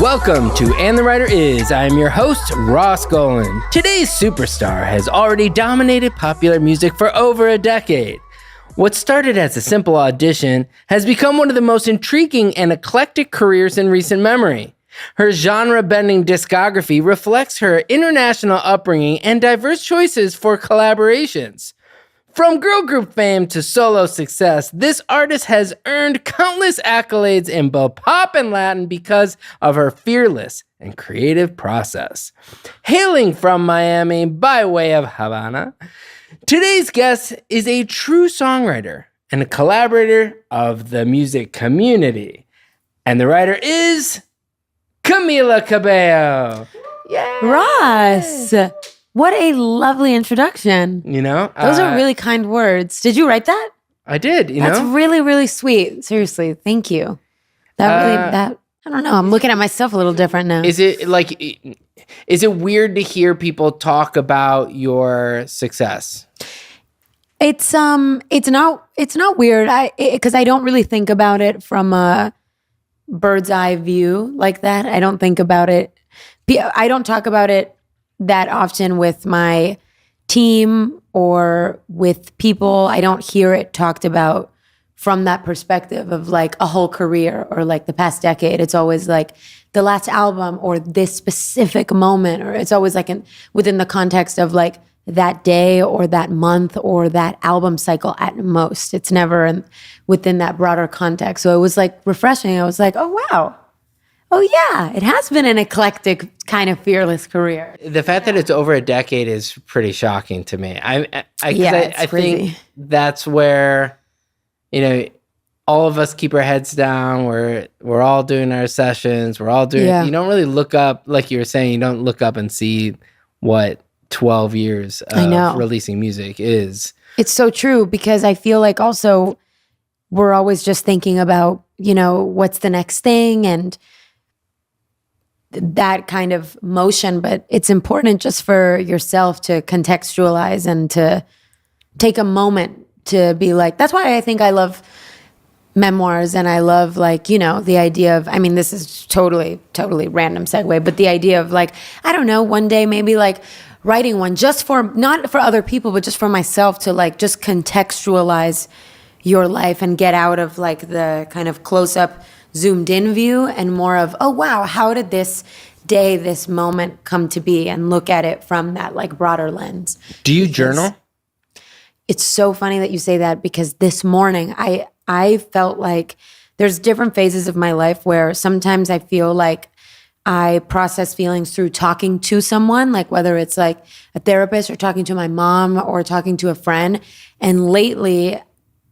Welcome to And the Writer Is. I am your host, Ross Golan. Today's superstar has already dominated popular music for over a decade. What started as a simple audition has become one of the most intriguing and eclectic careers in recent memory. Her genre-bending discography reflects her international upbringing and diverse choices for collaborations. From girl group fame to solo success, this artist has earned countless accolades in both pop and Latin because of her fearless and creative process. Hailing from Miami by way of Havana, today's guest is a true songwriter and a collaborator of the music community. And the writer is Camila Cabello. Yay! Ross! What a lovely introduction. You know? Those are really kind words. Did you write that? I did, That's really, really sweet. Seriously, thank you. I don't know. I'm looking at myself a little different now. Is it weird to hear people talk about your success? It's not weird. Because I don't really think about it from a bird's eye view like that. I don't think about it. I don't talk about it that often with my team or with people. I don't hear it talked about from that perspective of like a whole career or like the past decade. It's always like the last album or this specific moment, or it's always like within the context of like that day or that month or that album cycle at most. It's never within that broader context. So it was like refreshing. I was like, oh, wow. Oh, yeah, it has been an eclectic kind of fearless career. The fact that it's over a decade is pretty shocking to me. I think that's where, all of us keep our heads down. We're all doing our sessions. We're all doing, You don't really look up, like you were saying, you don't look up and see what 12 years of releasing music is. It's so true, because I feel like also we're always just thinking about, what's the next thing and that kind of motion, but it's important just for yourself to contextualize and to take a moment to be like, that's why I think I love memoirs and I love the idea of, this is totally random segue, but the idea of like, I don't know, one day maybe like writing one just not for other people, but just for myself to like just contextualize your life and get out of like the kind of close up zoomed in view and more of, oh, wow, how did this day, this moment come to be, and look at it from that like broader lens. Do you journal? It's so funny that you say that, because this morning I felt like there's different phases of my life where sometimes I feel like I process feelings through talking to someone, like whether it's like a therapist or talking to my mom or talking to a friend. And lately,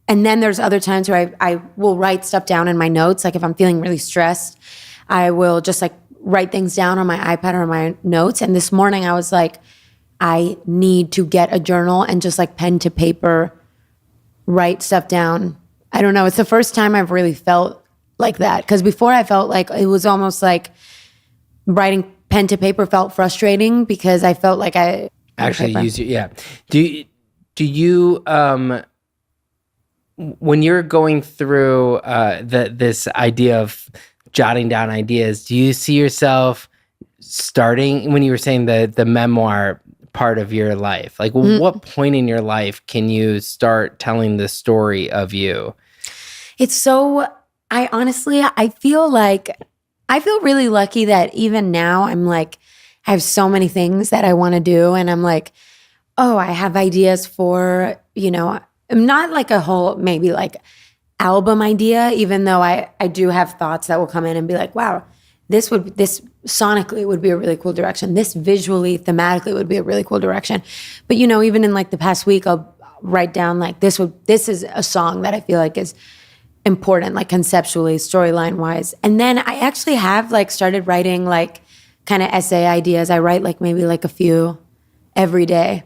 and then there's other times where I will write stuff down in my notes. Like if I'm feeling really stressed, I will just like write things down on my iPad or my notes. And this morning I was like, I need to get a journal and just like pen to paper, write stuff down. I don't know. It's the first time I've really felt like that. Because before I felt like it was almost like writing pen to paper felt frustrating because I felt like I actually use it. Yeah. Do you when you're going through this idea of jotting down ideas, do you see yourself starting when you were saying the memoir part of your life? Like what point in your life can you start telling the story of you? It's so, I feel really lucky that even now I'm like, I have so many things that I want to do. And I'm like, oh, I have ideas for, I'm not like a whole, maybe like album idea, even though I do have thoughts that will come in and be like, wow, this sonically would be a really cool direction. This visually, thematically would be a really cool direction. But, even in like the past week, I'll write down like, this is a song that I feel like is important, like conceptually, storyline wise. And then I actually have like started writing like kind of essay ideas. I write like maybe like a few every day.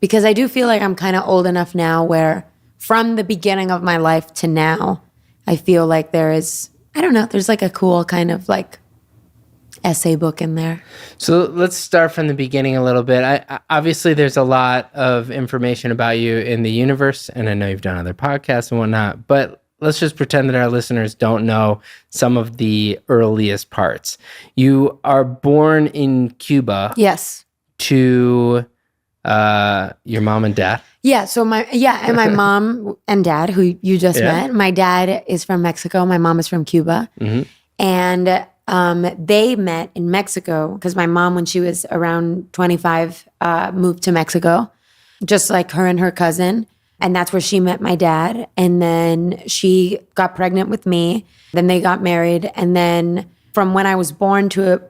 Because I do feel like I'm kind of old enough now where from the beginning of my life to now, I feel like there's like a cool kind of like essay book in there. So let's start from the beginning a little bit. I obviously there's a lot of information about you in the universe, and I know you've done other podcasts and whatnot, but let's just pretend that our listeners don't know some of the earliest parts. You are born in Cuba. Yes. To your mom and dad. Yeah. So and my mom and dad, who you just met. My dad is from Mexico. My mom is from Cuba. Mm-hmm. And they met in Mexico because my mom, when she was around 25, moved to Mexico, just like her and her cousin. And that's where she met my dad. And then she got pregnant with me. Then they got married. And then from when I was born till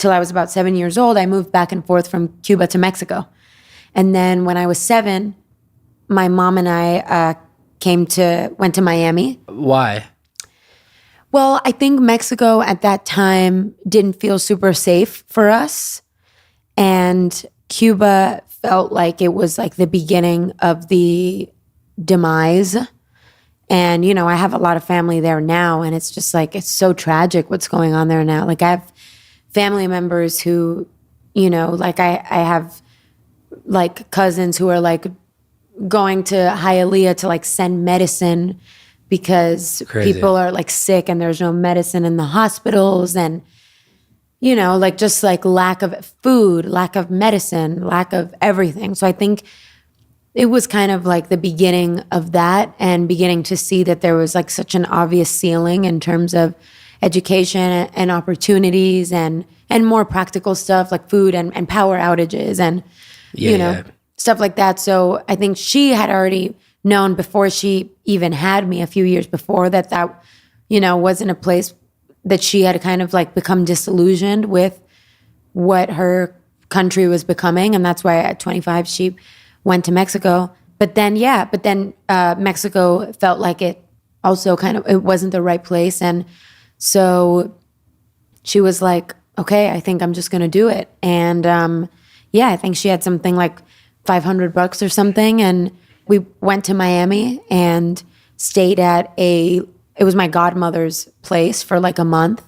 I was about 7 years old, I moved back and forth from Cuba to Mexico. And then when I was 7, my mom and I went to Miami. Why? Well, I think Mexico at that time didn't feel super safe for us. And Cuba felt like it was like the beginning of the demise. And, you know, I have a lot of family there now, and it's just like, it's so tragic what's going on there now. Like I have family members who, you know, like I have like cousins who are like going to Hialeah to like send medicine because people are like sick and there's no medicine in the hospitals, and, you know, like just like lack of food, lack of medicine, lack of everything. So I think it was kind of like the beginning of that, and beginning to see that there was like such an obvious ceiling in terms of education and opportunities and more practical stuff like food and power outages and, you know, stuff like that. So I think she had already known before she even had me a few years before that, you know, wasn't a place that she had kind of like become disillusioned with what her country was becoming. And that's why at 25, she went to Mexico. But then Mexico felt like it also it wasn't the right place. And so she was like, okay, I think I'm just going to do it. And I think she had something like $500 or something. And we went to Miami and stayed at it was my godmother's place for like a month.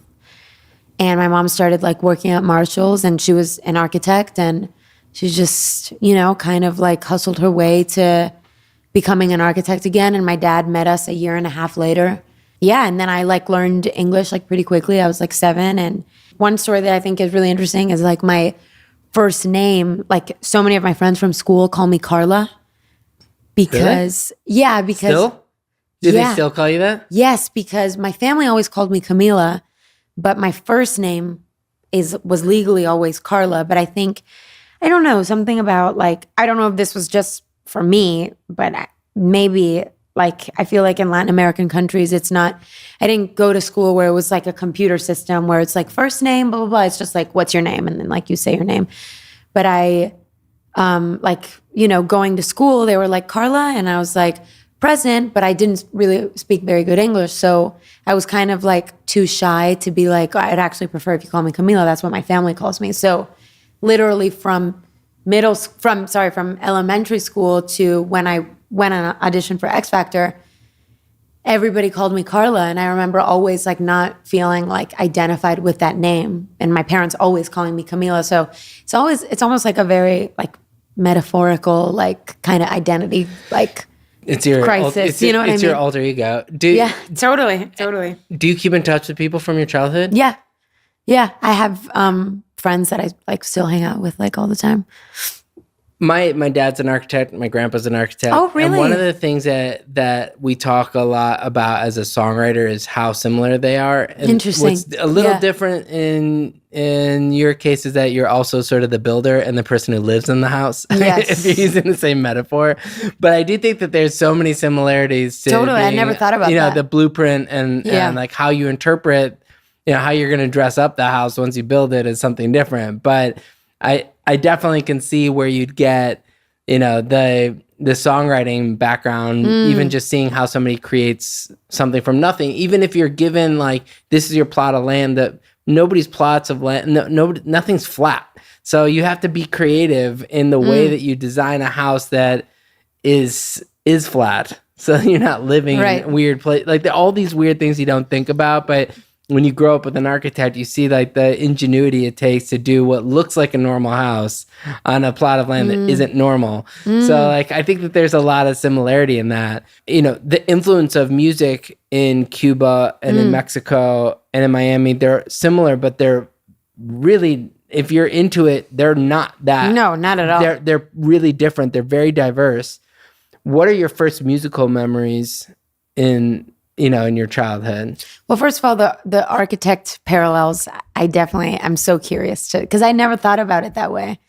And my mom started like working at Marshall's, and she was an architect, and she just, you know, kind of like hustled her way to becoming an architect again. And my dad met us a year and a half later. Yeah, and then I like learned English like pretty quickly. I was like 7. And one story that I think is really interesting is like my first name, like so many of my friends from school call me Carla. Because, really? Because... Still? Do they still call you that? Yes, because my family always called me Camila, but my first name was legally always Carla. But I think, I don't know, something about like, I don't know if this was just for me, but maybe like, I feel like in Latin American countries, it's not, I didn't go to school where it was like a computer system where it's like first name, blah, blah, blah. It's just like, what's your name? And then like you say your name. But I, like, you know, going to school, they were like Carla, and I was like present, but I didn't really speak very good English. So I was kind of like too shy to be like, I'd actually prefer if you call me Camila. That's what my family calls me. So literally from elementary school to when I went on an audition for X Factor, everybody called me Carla. And I remember always like not feeling like identified with that name, and my parents always calling me Camila. So it's almost like a very like metaphorical, like kind of identity, like it's your crisis. You know what I mean? It's your alter ego. Yeah, totally. Do you keep in touch with people from your childhood? Yeah. I have friends that I like still hang out with like all the time. My dad's an architect. My grandpa's an architect. Oh, really? And one of the things that we talk a lot about as a songwriter is how similar they are. And interesting. What's a little different in your case is that you're also sort of the builder and the person who lives in the house. Yes. If you're using the same metaphor. But I do think that there's so many similarities to totally. being, I never thought about that. The blueprint and like how you interpret, how you're going to dress up the house once you build it is something different. But I definitely can see where you'd get, the songwriting background, even just seeing how somebody creates something from nothing. Even if you're given like, this is your plot of land, that nobody's plots of land, nothing's flat. So you have to be creative in the way that you design a house that is flat. So you're not living in a weird place. Like all these weird things you don't think about, but when you grow up with an architect, you see like the ingenuity it takes to do what looks like a normal house on a plot of land that isn't normal. So like, I think that there's a lot of similarity in that. You know, the influence of music in Cuba and in Mexico and in Miami, they're similar, but they're really, if you're into it, they're not that. No, not at all. They're really different. They're very diverse. What are your first musical memories in your childhood? Well, first of all, the architect parallels, I'm so curious to, because I never thought about it that way.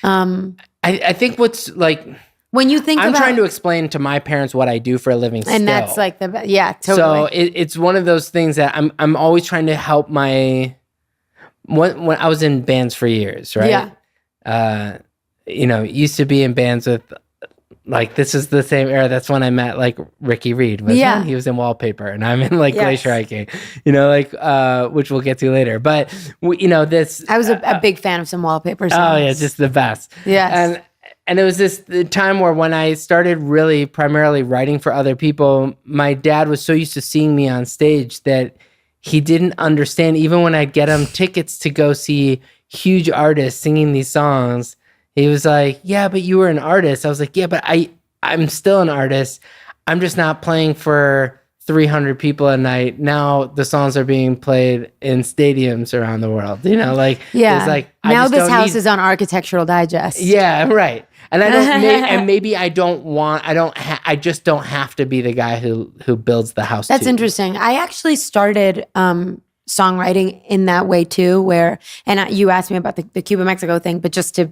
I think what's like, when you think I'm about, trying to explain to my parents what I do for a living still. and that's like yeah, totally. So it's one of those things that I'm always trying to help when I was in bands for years, right? Yeah. Used to be in bands with, like, this is the same era. That's when I met like Ricky Reed. He was in Wallpaper, and I'm in like Glacier Hiking. Which we'll get to later. But this. I was a big fan of some Wallpaper songs. Oh yeah, just the best. Yes. And it was the time where when I started really primarily writing for other people, my dad was so used to seeing me on stage that he didn't understand, even when I'd get him tickets to go see huge artists singing these songs. He was like, yeah, but you were an artist. I was like, yeah, but I'm still an artist. I'm just not playing for 300 people a night. Now the songs are being played in stadiums around the world. It's like, now this house is on Architectural Digest. Yeah, right. And I don't, and maybe I just don't have to be the guy who builds the house. That's interesting. I actually started songwriting in that way too, where, and you asked me about the Cuba Mexico thing, but just to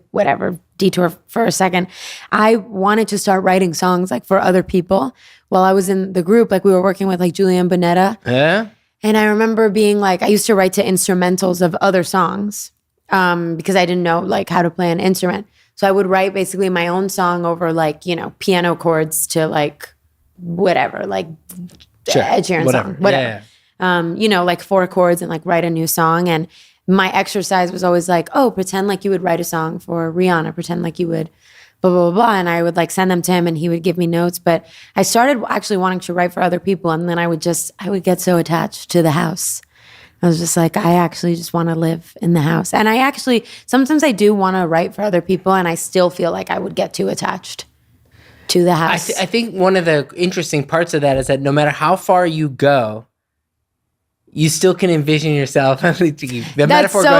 detour for a second, I wanted to start writing songs like for other people while I was in the group. Like we were working with like Julian Bonetta. Yeah. And I remember being like, I used to write to instrumentals of other songs because I didn't know like how to play an instrument. So I would write basically my own song over like, piano chords to like whatever, like Ed Sheeran song, whatever. Yeah. Like 4 chords and like write a new song. And my exercise was always like, oh, pretend like you would write a song for Rihanna, pretend like you would blah, blah, blah, blah. And I would like send them to him and he would give me notes. But I started actually wanting to write for other people. And then I would get so attached to the house. I was just like, I actually just want to live in the house. And sometimes I do want to write for other people and I still feel like I would get too attached to the house. I think one of the interesting parts of that is that no matter how far you go, you still can envision yourself. That's so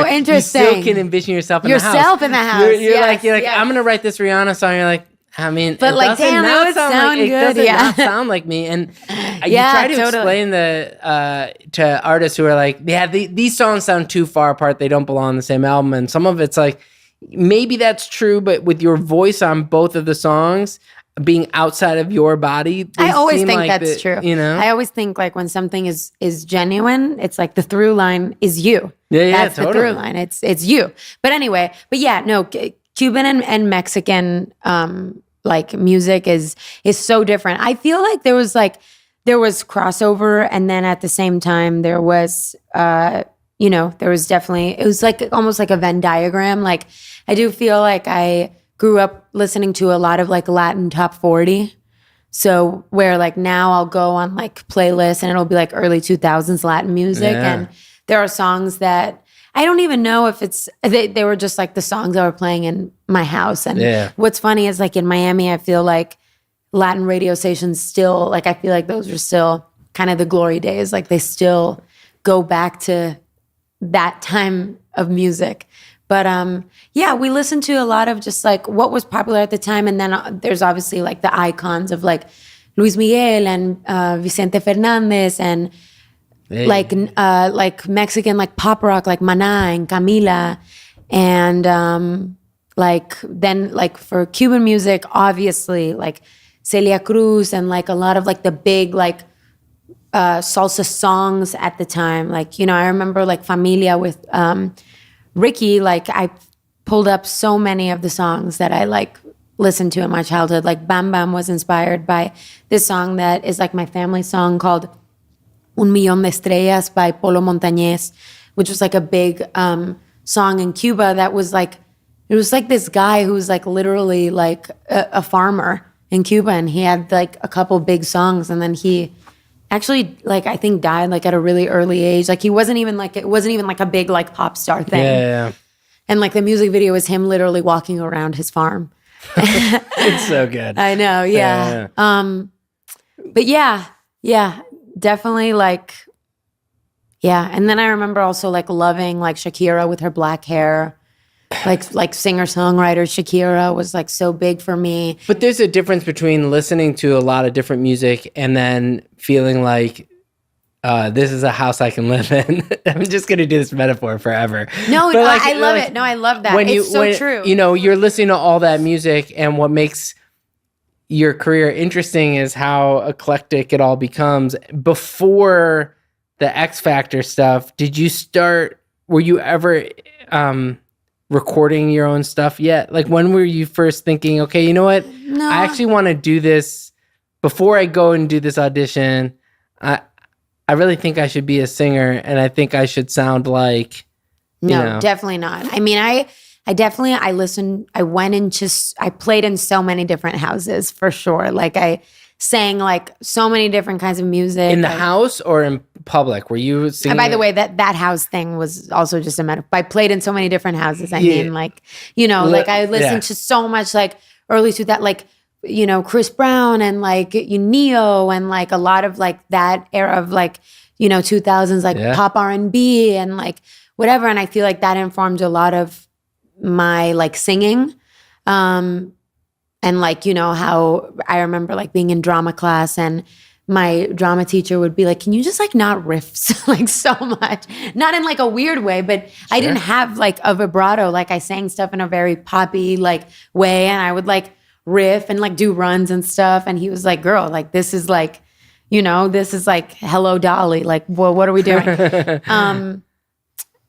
interesting. You still can envision yourself in the house. Yourself in the house. You're like, I'm going to write this Rihanna song. You're like, I mean, but like, damn, it would sound good. It doesn't not sound like me. And you try to explain to artists who are like, yeah, these songs sound too far apart. They don't belong on the same album. And some of it's like, maybe that's true, but with your voice on both of the songs being outside of your body, I always think that's true. I always think like when something is genuine, it's like the through line is you. That's totally the through line. It's you. But anyway, Cuban and Mexican like music is so different. I feel like there was crossover, and then at the same time there was there was definitely, it was like almost like a Venn diagram. Like I do feel like I grew up listening to a lot of like Latin top 40. So where like now I'll go on like playlists and it'll be like early 2000s Latin music. Yeah. And there are songs that I don't even know if they were just like the songs that were playing in my house. And what's funny is like in Miami, I feel like Latin radio stations still, like I feel like those are still kind of the glory days. Like they still go back to that time of music. But we listened to a lot of just like what was popular at the time. And then there's obviously like the icons of like Luis Miguel and Vicente Fernandez and like Mexican like pop rock like Maná and Camila. And like for Cuban music, obviously like Celia Cruz and like a lot of like the big like salsa songs at the time. Like, I remember like Familia with Ricky, like I pulled up so many of the songs that I like listened to in my childhood. Like Bam Bam was inspired by this song that is like my family song called Un Millón de Estrellas by Polo Montañez, which was like a big song in Cuba that was like, it was like this guy who was like literally like a farmer in Cuba, and he had like a couple big songs, and then he actually, like, I think died like at a really early age. Like, he wasn't even like, it wasn't even like a big like pop star thing. Yeah. And like the music video was him literally walking around his farm. It's so good. I know, yeah. But yeah, definitely like, yeah. And then I remember also like loving like Shakira with her black hair. Like singer-songwriter Shakira was like so big for me. But there's a difference between listening to a lot of different music and then feeling like this is a house I can live in. I'm just going to do this metaphor forever. No, like, I love it. No, I love that. It's so true. You know, you're listening to all that music, and what makes your career interesting is how eclectic it all becomes. Before the X Factor stuff, were you ever recording your own stuff yet? Like, when were you first thinking, okay, you know what? No. I actually want to do this before I go and do this audition. I really think I should be a singer, and I think I should sound like, no, definitely not. I mean, I listened, I played in so many different houses for sure. Like I sang like so many different kinds of music. In the house or in public? Were you singing? And by the way, that house thing was also just a metaphor. I played in so many different houses. I mean, like, you know, like I listened to so much like early to that, like, you know, Chris Brown and like Neo and like a lot of like that era of like, you know, 2000s, like pop R&B and like whatever. And I feel like that informed a lot of my like singing. And like, you know, how I remember like being in drama class and my drama teacher would be like, can you just like not riff like so much? Not in like a weird way, but I didn't have like a vibrato. Like I sang stuff in a very poppy like way, and I would like riff and like do runs and stuff. And he was like, girl, like this is like, you know, this is like Hello Dolly. Like, well, what are we doing?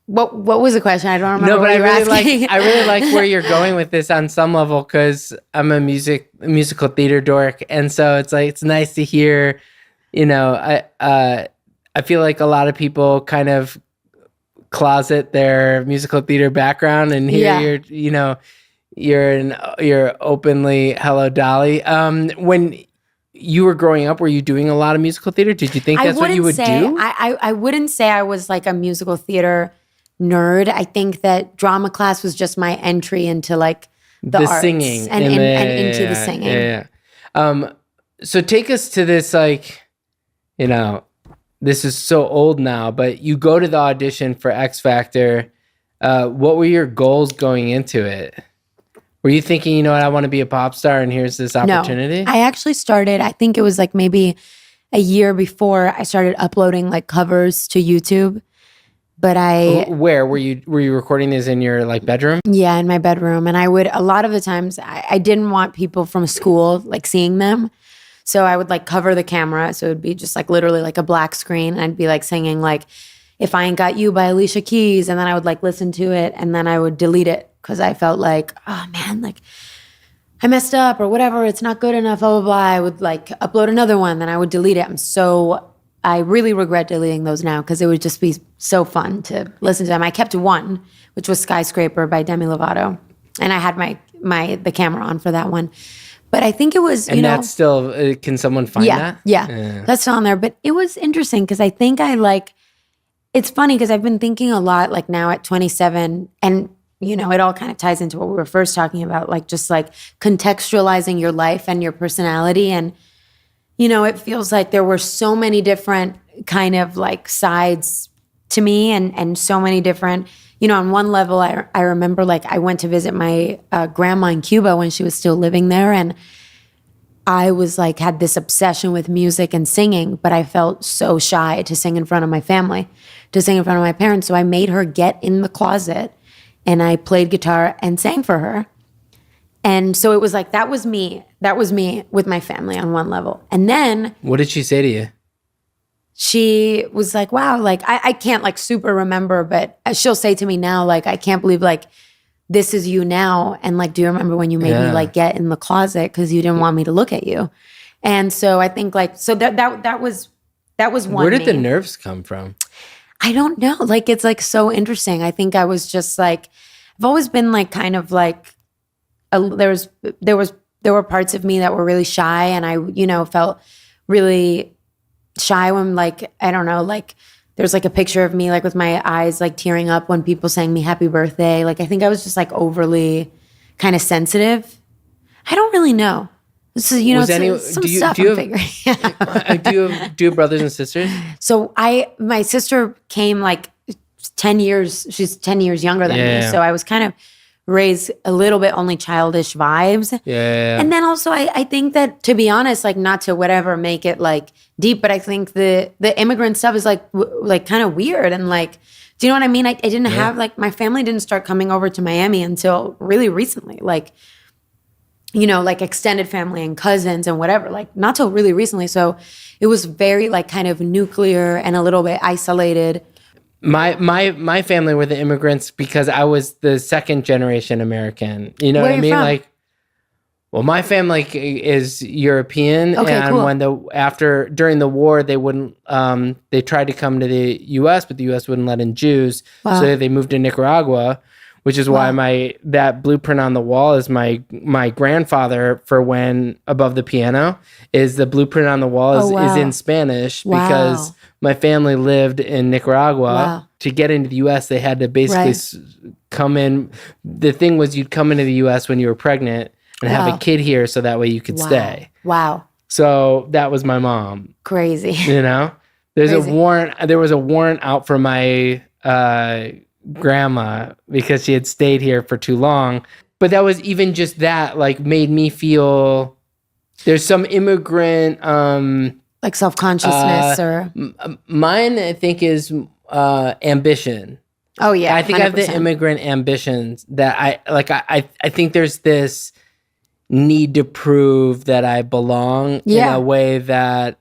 What was the question? I don't remember. No, but what I really like where you're going with this on some level, because I'm a musical theater dork, and so it's like it's nice to hear. You know, I feel like a lot of people kind of closet their musical theater background, and here you're openly Hello Dolly. When you were growing up, were you doing a lot of musical theater? Did you think that's what you would do? I wouldn't say I was like a musical theater nerd. I think that drama class was just my entry into like the arts singing and into the singing. Yeah. So take us to this, like, you know, this is so old now, but you go to the audition for X Factor. What were your goals going into it? Were you thinking, you know what, I want to be a pop star and here's this opportunity? No, I actually started, I think it was like maybe a year before I started uploading like covers to YouTube. But where were you recording these, in your like bedroom? Yeah, in my bedroom. And I would, a lot of the times I didn't want people from school like seeing them. So I would like cover the camera. So it would be just like literally like a black screen. And I'd be like singing like If I Ain't Got You by Alicia Keys. And then I would like listen to it and then I would delete it because I felt like, oh man, like I messed up or whatever. It's not good enough, blah, blah, blah. I would like upload another one, then I would delete it. I really regret deleting those now because it would just be so fun to listen to them. I kept one, which was Skyscraper by Demi Lovato. And I had the camera on for that one. But I think it was, and that's still, can someone find that? Yeah, that's still on there. But it was interesting because I think it's funny because I've been thinking a lot like now at 27 and, you know, it all kind of ties into what we were first talking about, like just like contextualizing your life and your personality. And, you know, it feels like there were so many different kind of like sides to me and so many different, you know, on one level, I remember like I went to visit my grandma in Cuba when she was still living there. And I was like, had this obsession with music and singing, but I felt so shy to sing in front of my family, to sing in front of my parents. So I made her get in the closet and I played guitar and sang for her. And so it was like, that was me with my family on one level. And then— What did she say to you? She was like, wow, like I can't like super remember, but she'll say to me now, like, I can't believe like this is you now. And like, do you remember when you made me like get in the closet because you didn't want me to look at you? And so I think like, so that was one. Where did the nerves come from? I don't know. Like, it's like so interesting. I think I was just like, I've always been like kind of like, there were parts of me that were really shy and I, you know, felt really shy when like, I don't know, like there's like a picture of me like with my eyes like tearing up when people sang me happy birthday. Like I think I was just like overly kind of sensitive. I don't really know. This is, some stuff I'm figuring out. do you have brothers and sisters? So my sister came like 10 years, she's 10 years younger than me. So I was kind of raised a little bit only childish vibes. Yeah. And then also I think that, to be honest, like not to whatever make it like deep, but I think the immigrant stuff is like kind of weird. And like, do you know what I mean? I didn't have like, my family didn't start coming over to Miami until really recently. Like, like extended family and cousins and whatever, like not till really recently. So it was very like kind of nuclear and a little bit isolated. My family were the immigrants because I was the second generation American. You know Where what I mean? from? Like, well, my family is European, Okay, and cool. when during the war, they wouldn't. They tried to come to the U.S., but the U.S. wouldn't let in Jews, Wow. so they moved to Nicaragua, which is why that blueprint on the wall is my grandfather for when above the piano is the blueprint on the wall is in Spanish because my family lived in Nicaragua. Wow. To get into the U.S., they had to basically come in. The thing was, you'd come into the U.S. when you were pregnant and have a kid here, so that way you could stay. Wow. So that was my mom. Crazy. There's a warrant. There was a warrant out for my grandma because she had stayed here for too long. But that was even just that, like, made me feel there's some immigrant like self-consciousness or mine, I think, is ambition. Oh yeah. I think 100%. I have the 100%. immigrant ambitions that I think there's this need to prove that I belong in a way that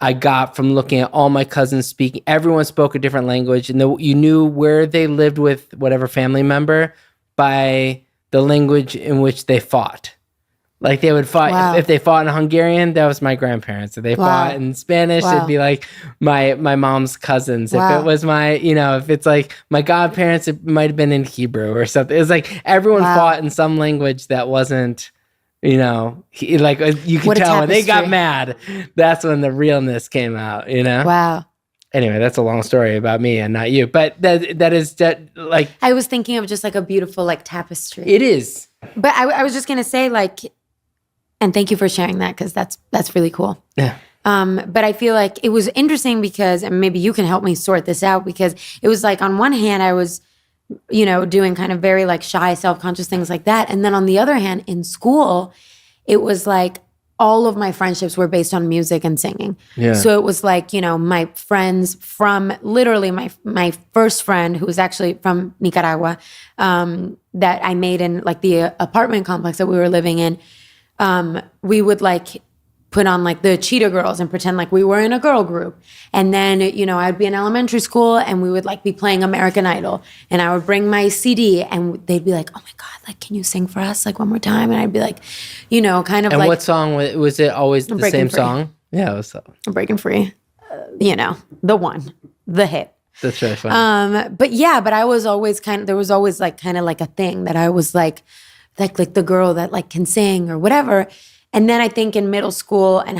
I got from looking at all my cousins speaking. Everyone spoke a different language, and you knew where they lived with whatever family member by the language in which they fought. Like they would fight if they fought in Hungarian, that was my grandparents. If they fought in Spanish, it'd be like my mom's cousins. If it was if it's like my godparents, it might have been in Hebrew or something. It was like everyone fought in some language that wasn't, you could tell when they got mad. That's when the realness came out. Wow. Anyway, that's a long story about me and not you, but that is like I was thinking of just like a beautiful like tapestry. It is. But I was just gonna say like. And thank you for sharing that because that's really cool. Yeah. But I feel like it was interesting because, and maybe you can help me sort this out, because it was like on one hand I was, doing kind of very like shy, self-conscious things like that. And then on the other hand, in school, it was like all of my friendships were based on music and singing. Yeah. So it was like, my friends from literally my first friend who was actually from Nicaragua, that I made in like the apartment complex that we were living in. We would like put on like the Cheetah Girls and pretend like we were in a girl group. And then, I'd be in elementary school and we would like be playing American Idol, and I would bring my CD and they'd be like, oh my God, like, can you sing for us like one more time? And I'd be like, kind of and like. And what song was it? Always the same Free. song? Yeah, it was so. I'm Breaking Free. The one, the hit. That's really fun. But I was always there was always like kind of like a thing that I was like the girl that like can sing or whatever. And then I think in middle school and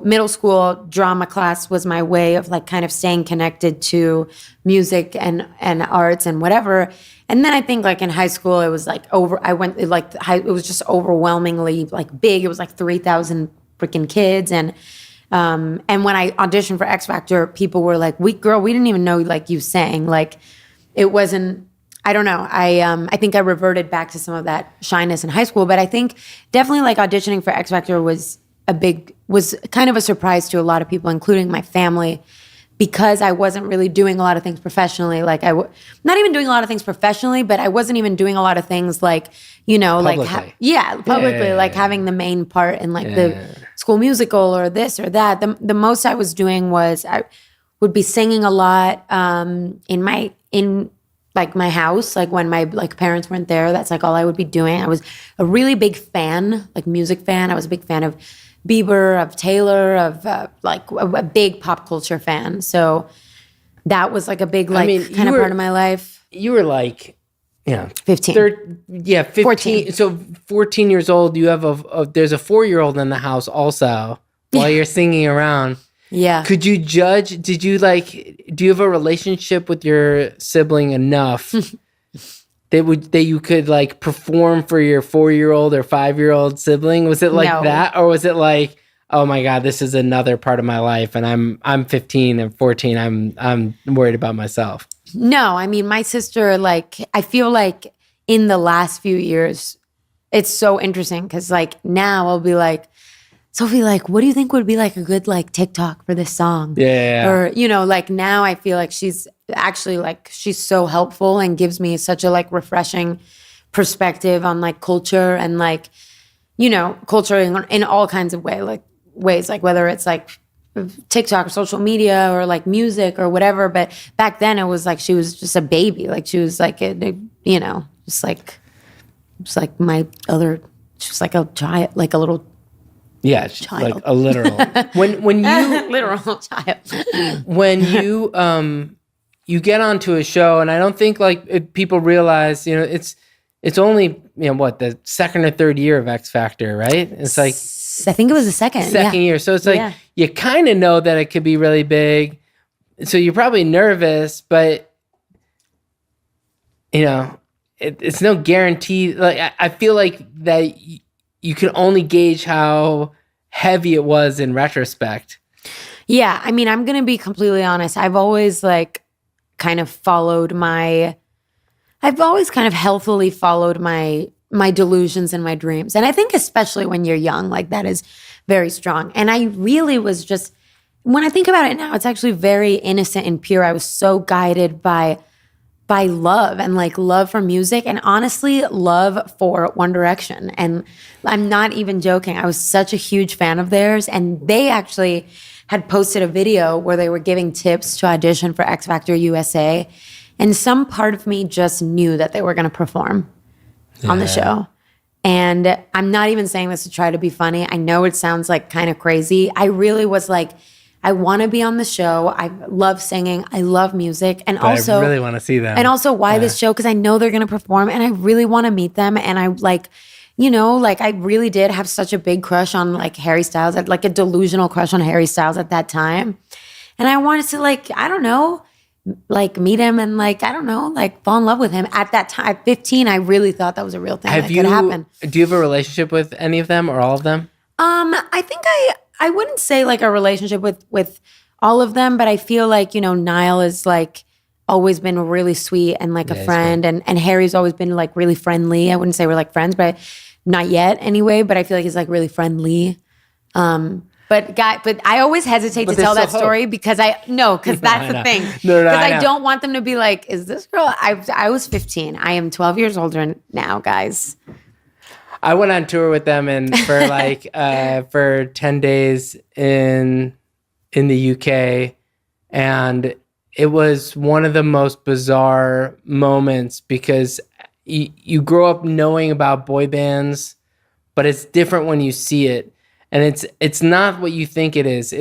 middle school drama class was my way of like kind of staying connected to music and arts and whatever. And then I think like in high school it was like it was just overwhelmingly like big. It was like 3,000 freaking kids. And when I auditioned for X Factor, people were like, we didn't even know like you sang. Like it wasn't. I don't know. I think I reverted back to some of that shyness in high school, but I think definitely like auditioning for X Factor was kind of a surprise to a lot of people, including my family, because I wasn't really doing a lot of things professionally. Like not even doing a lot of things professionally, but I wasn't even doing a lot of things like, publicly. Publicly, like having the main part in like the school musical or this or that. The most I was doing was I would be singing a lot in like my house, like when my like parents weren't there, that's like all I would be doing. I was a really big fan, like music fan. I was a big fan of Bieber, of Taylor, of like a big pop culture fan. So that was like a big kind of part of my life. You were like, 15. 15. 14. So 14 years old, you have there's a 4-year-old in the house also while you're singing around. Yeah. Could you judge? Do you have a relationship with your sibling enough that you could like perform for your 4-year-old or 5-year-old sibling? Was it like No. that, or was it like, oh my God, this is another part of my life, and I'm 15 and 14. I'm worried about myself. No, I mean, my sister, like, I feel like in the last few years, it's so interesting because like now I'll be like, Sophie, like, what do you think would be like a good like TikTok for this song? Yeah. Or, like now I feel like she's actually like, she's so helpful and gives me such a like refreshing perspective on like culture and like, culture in all kinds of ways, like whether it's like TikTok or social media or like music or whatever. But back then it was like she was just a baby. Like she was like, just like my other, she was like a child, like a little child. Like a literal. when you literal child. When you get onto a show, and I don't think like people realize, it's only the second or third year of X Factor, right? It's like I think it was the second year. So it's like you kind of know that it could be really big. So you're probably nervous, but it's no guarantee. Like I feel like that you can only gauge how heavy it was in retrospect. Yeah, I mean, I'm gonna be completely honest. I've always like kind of healthily followed my delusions and my dreams. And I think especially when you're young, like that is very strong. And I really was just, when I think about it now, it's actually very innocent and pure. I was so guided by love and like love for music and honestly love for One Direction. And I'm not even joking. I was such a huge fan of theirs. And they actually had posted a video where they were giving tips to audition for X Factor USA. And some part of me just knew that they were going to perform on the show. And I'm not even saying this to try to be funny. I know it sounds like kind of crazy. I really was like, I want to be on the show. I love singing. I love music. And also, I really want to see them. And also why this show? Because I know they're going to perform and I really want to meet them. And I like, I really did have such a big crush on like Harry Styles. I had like a delusional crush on Harry Styles at that time. And I wanted to like, I don't know, like meet him and like, I don't know, like fall in love with him. At that time, at 15, I really thought that was a real thing that could happen. Do you have a relationship with any of them or all of them? I think I wouldn't say like a relationship with all of them, but I feel like, Niall is like always been really sweet and like a friend and Harry's always been like really friendly. I wouldn't say we're like friends, but not yet anyway, but I feel like he's like really friendly. But I always hesitate to tell that story because that's the thing. Because I don't want them to be like, is this girl? I was 15. I am 12 years older now, guys. I went on tour with them and for like for 10 days in the UK, and it was one of the most bizarre moments because you grow up knowing about boy bands, but it's different when you see it. And it's not what you think it is.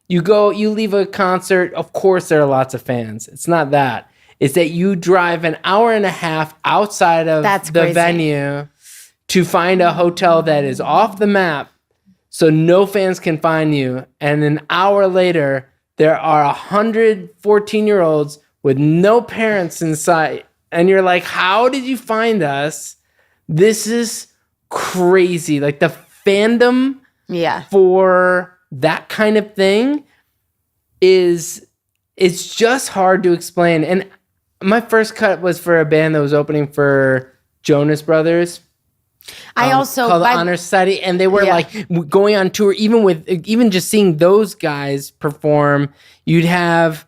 You leave a concert, of course there are lots of fans. It's not that. It's that you drive an hour and a half outside of the venue to find a hotel that is off the map so no fans can find you. And an hour later, there are 100 14-year-olds with no parents in sight. And you're like, how did you find us? This is crazy. Like the fandom for that kind of thing it's just hard to explain. And my first cut was for a band that was opening for Jonas Brothers. I also called the Honor Society, and they were like going on tour. Even just seeing those guys perform, the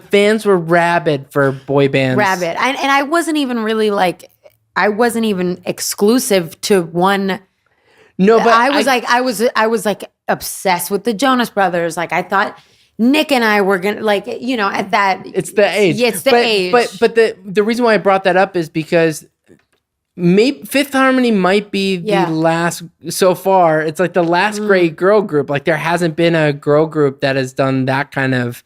fans were rabid for boy bands. Rabid, and I wasn't even really like. I wasn't even exclusive to one. No, but I was like obsessed with the Jonas Brothers. Like I thought Nick and I were gonna at that. It's the age. Yeah, it's the age. But the reason why I brought that up is because Fifth Harmony might be the last so far. It's like the last great girl group. Like there hasn't been a girl group that has done that kind of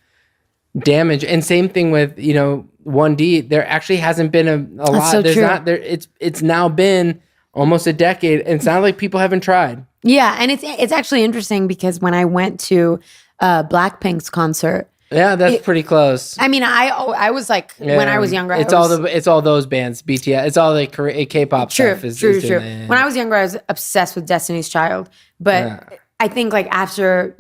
damage. And same thing with 1D, there actually hasn't been a lot. So There's true. not there. It's now been almost a decade, and it sounds like people haven't tried. Yeah, and it's actually interesting because when I went to Blackpink's concert, yeah, that's pretty close. I mean, I was like when I was younger, it's all those bands, BTS. It's all the K-pop stuff. True. When I was younger, I was obsessed with Destiny's Child, but I think like after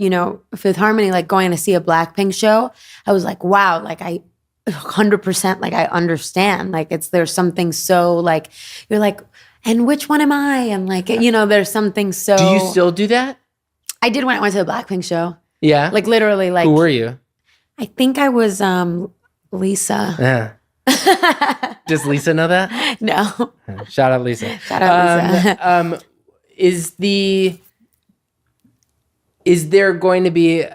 Fifth Harmony, like going to see a Blackpink show, I was like, wow, like I 100% like I understand. Like there's something so like you're like, and which one am I? And like there's something so. Do you still do that? I did when I went to the Blackpink show. Yeah, like literally, like who were you? I think I was Lisa. Yeah. Does Lisa know that? No. Shout out Lisa. Shout out Lisa. Is there going to be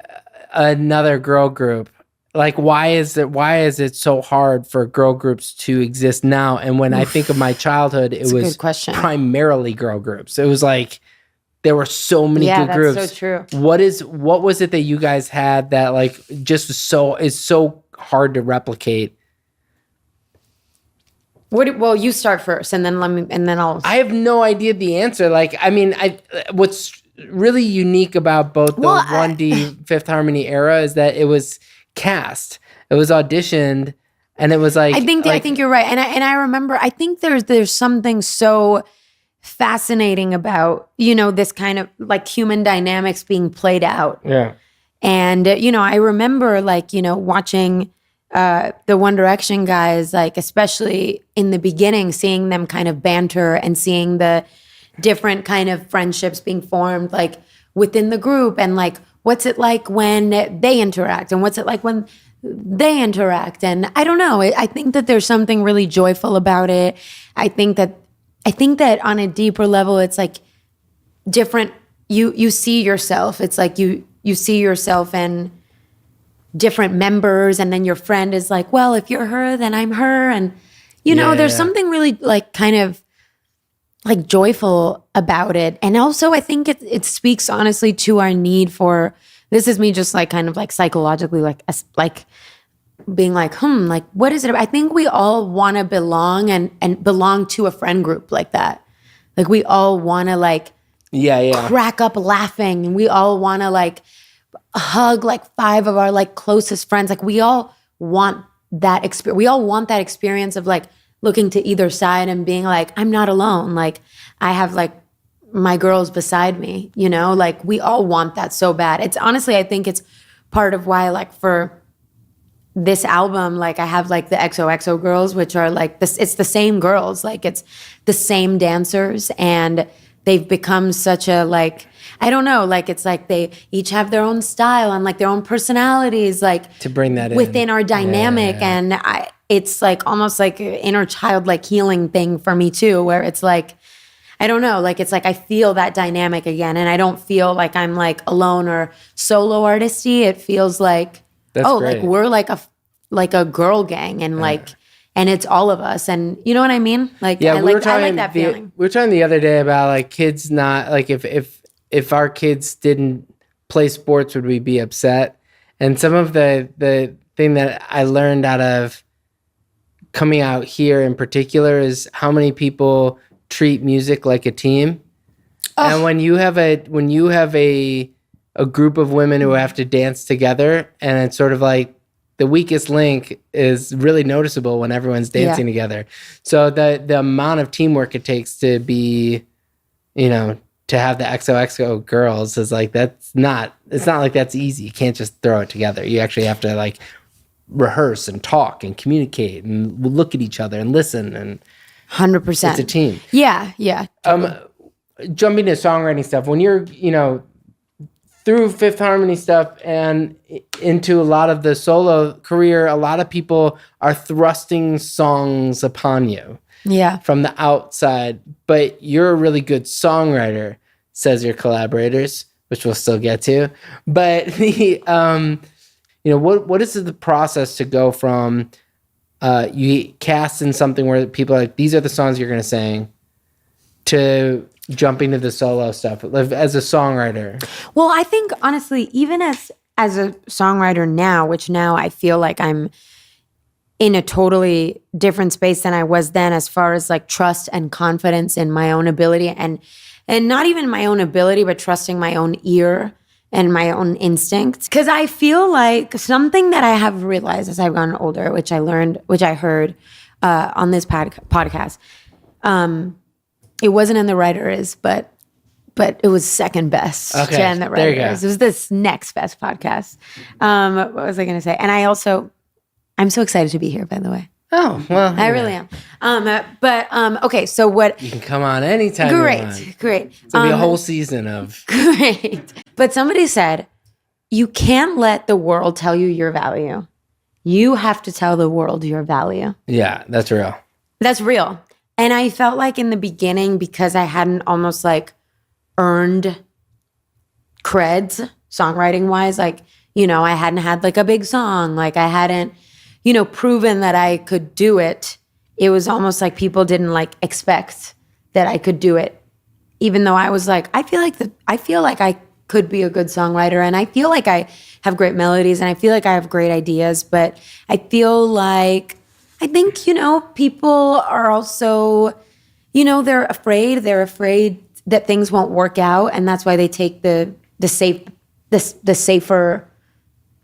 another girl group? Like, why is it so hard for girl groups to exist now? And when I think of my childhood, it was primarily girl groups. It was like there were so many good groups. Yeah, that's so true. What was it that you guys had that like just is so hard to replicate? Well, you start first, and then I'll. I have no idea the answer. Like, I mean, what's really unique about both the 1D Fifth Harmony era is that it was cast, it was auditioned, and it was like. I think you're right, and I remember. I think there's something so fascinating about this kind of like human dynamics being played out. Yeah, and I remember like watching. The One Direction guys, like especially in the beginning, seeing them kind of banter and seeing the different kind of friendships being formed like within the group, and like what's it like when they interact and what's it like when they interact. And I don't know, I think that there's something really joyful about it. I think that on a deeper level, it's like different. You see yourself. It's like you see yourself in different members, and then your friend is like, well, if you're her, then I'm her. And there's something really like kind of like joyful about it. And also I think it speaks honestly to our need for, this is me just like kind of like psychologically like being like, like what is it? I think we all want to belong and belong to a friend group like that. Like we all want to like crack up laughing, and we all want to like hug like 5 of our like closest friends. Like we all want that experience. We all want that experience of like looking to either side and being like, I'm not alone. Like I have like my girls beside me, like we all want that so bad. It's honestly, I think it's part of why like for this album, like I have like the XOXO girls, which are like this, it's the same girls, like it's the same dancers, and they've become such a like, I don't know, like it's like they each have their own style and like their own personalities, like to bring that within our dynamic. And it's like almost like an inner child like healing thing for me too, where it's like, I don't know, like it's like I feel that dynamic again, and I don't feel like I'm like alone or solo artisty. It feels like great. Like we're like a girl gang, and like. And it's all of us, and you know what I mean? Like, I like that feeling. We were talking the other day about like kids not like if our kids didn't play sports, would we be upset? And some of the thing that I learned out of coming out here in particular is how many people treat music like a team. Oh. And when you have a group of women who have to dance together, and it's sort of like the weakest link is really noticeable when everyone's dancing together. So the amount of teamwork it takes to be, to have the XOXO girls is like, it's not like that's easy. You can't just throw it together. You actually have to like rehearse and talk and communicate and look at each other and listen, and 100%. It's a team. Yeah. Totally. Jumping to songwriting stuff, when you're, through Fifth Harmony stuff and into a lot of the solo career, a lot of people are thrusting songs upon you from the outside, but you're a really good songwriter, says your collaborators, which we'll still get to. But the what is the process to go from you cast in something where people are like, these are the songs you're going to sing, to jumping to the solo stuff as a songwriter? Well, I think honestly, even as a songwriter now, which now I feel like I'm in a totally different space than I was then, as far as like trust and confidence in my own ability, and and not even my own ability, but trusting my own ear and my own instincts. Because I feel like something that I have realized as I've gotten older, which I heard on this podcast. It wasn't in the writer is, but it was second best to in the writer is. It was this next best podcast. What was I going to say? And I'm so excited to be here, by the way. Oh, well. I really am. Okay, so what? You can come on anytime you want. Great. It's going to be a whole season of. Great. But somebody said, you can't let the world tell you your value. You have to tell the world your value. Yeah, that's real. That's real. And I felt like in the beginning, because I hadn't almost like earned creds songwriting wise, like, you know, I hadn't had like a big song, like I hadn't, you know, proven that I could do it. It was almost like people didn't like expect that I could do it, even though I was like, I feel like I could be a good songwriter, and I feel like I have great melodies, and I feel like I have great ideas, but I think, you know, people are also, you know, they're afraid that things won't work out, and that's why they take the safer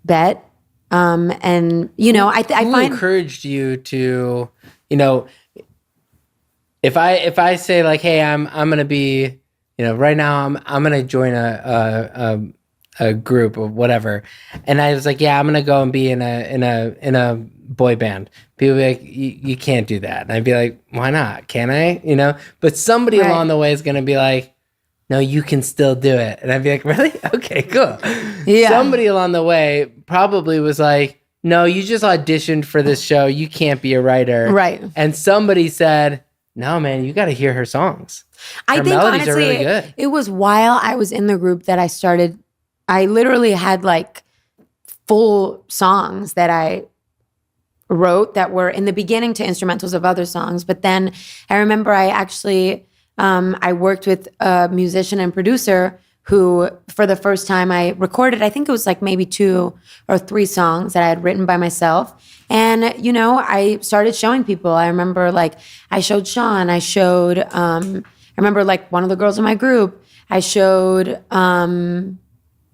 bet. And you know, I find encouraged you to, you know, if I say like, hey, I'm gonna be, you know, right now I'm gonna join a group or whatever, and I was like, yeah, I'm gonna go and be in a boy band. People be like, you can't do that, and I'd be like, why not? Can I? You know, but somebody along the way is gonna be like, no, you can still do it. And I'd be like, really? Okay, cool. Yeah. Somebody along the way probably was like, no, you just auditioned for this show. You can't be a writer. Right. And somebody said, no, man, you got to hear her songs. Her melodies are really good. It was while I was in the group that I literally had like full songs that I wrote that were in the beginning to instrumentals of other songs. But then I remember I actually... I worked with a musician and producer who, for the first time, I recorded, I think it was like maybe 2 or 3 songs that I had written by myself. And, you know, I started showing people. I remember like I showed Sean, I remember like one of the girls in my group, I showed,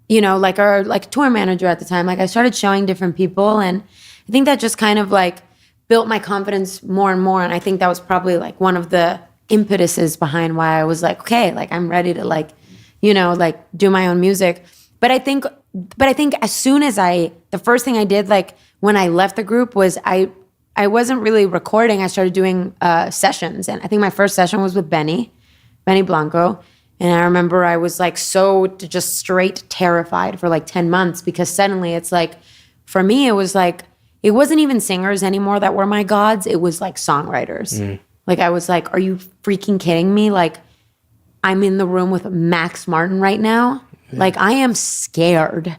you know, like our like tour manager at the time. Like I started showing different people, and I think that just kind of like built my confidence more and more. And I think that was probably like one of the impetuses behind why I was like, okay, like I'm ready to like, you know, like do my own music. But I think as soon as the first thing I did, like when I left the group was I wasn't really recording. I started doing sessions. And I think my first session was with Benny Blanco. And I remember I was like so just straight terrified for like 10 months, because suddenly it's like, for me, it was like, it wasn't even singers anymore that were my gods. It was like songwriters. Mm. Like, I was like, are you freaking kidding me? Like, I'm in the room with Max Martin right now. Yeah. Like, I am scared.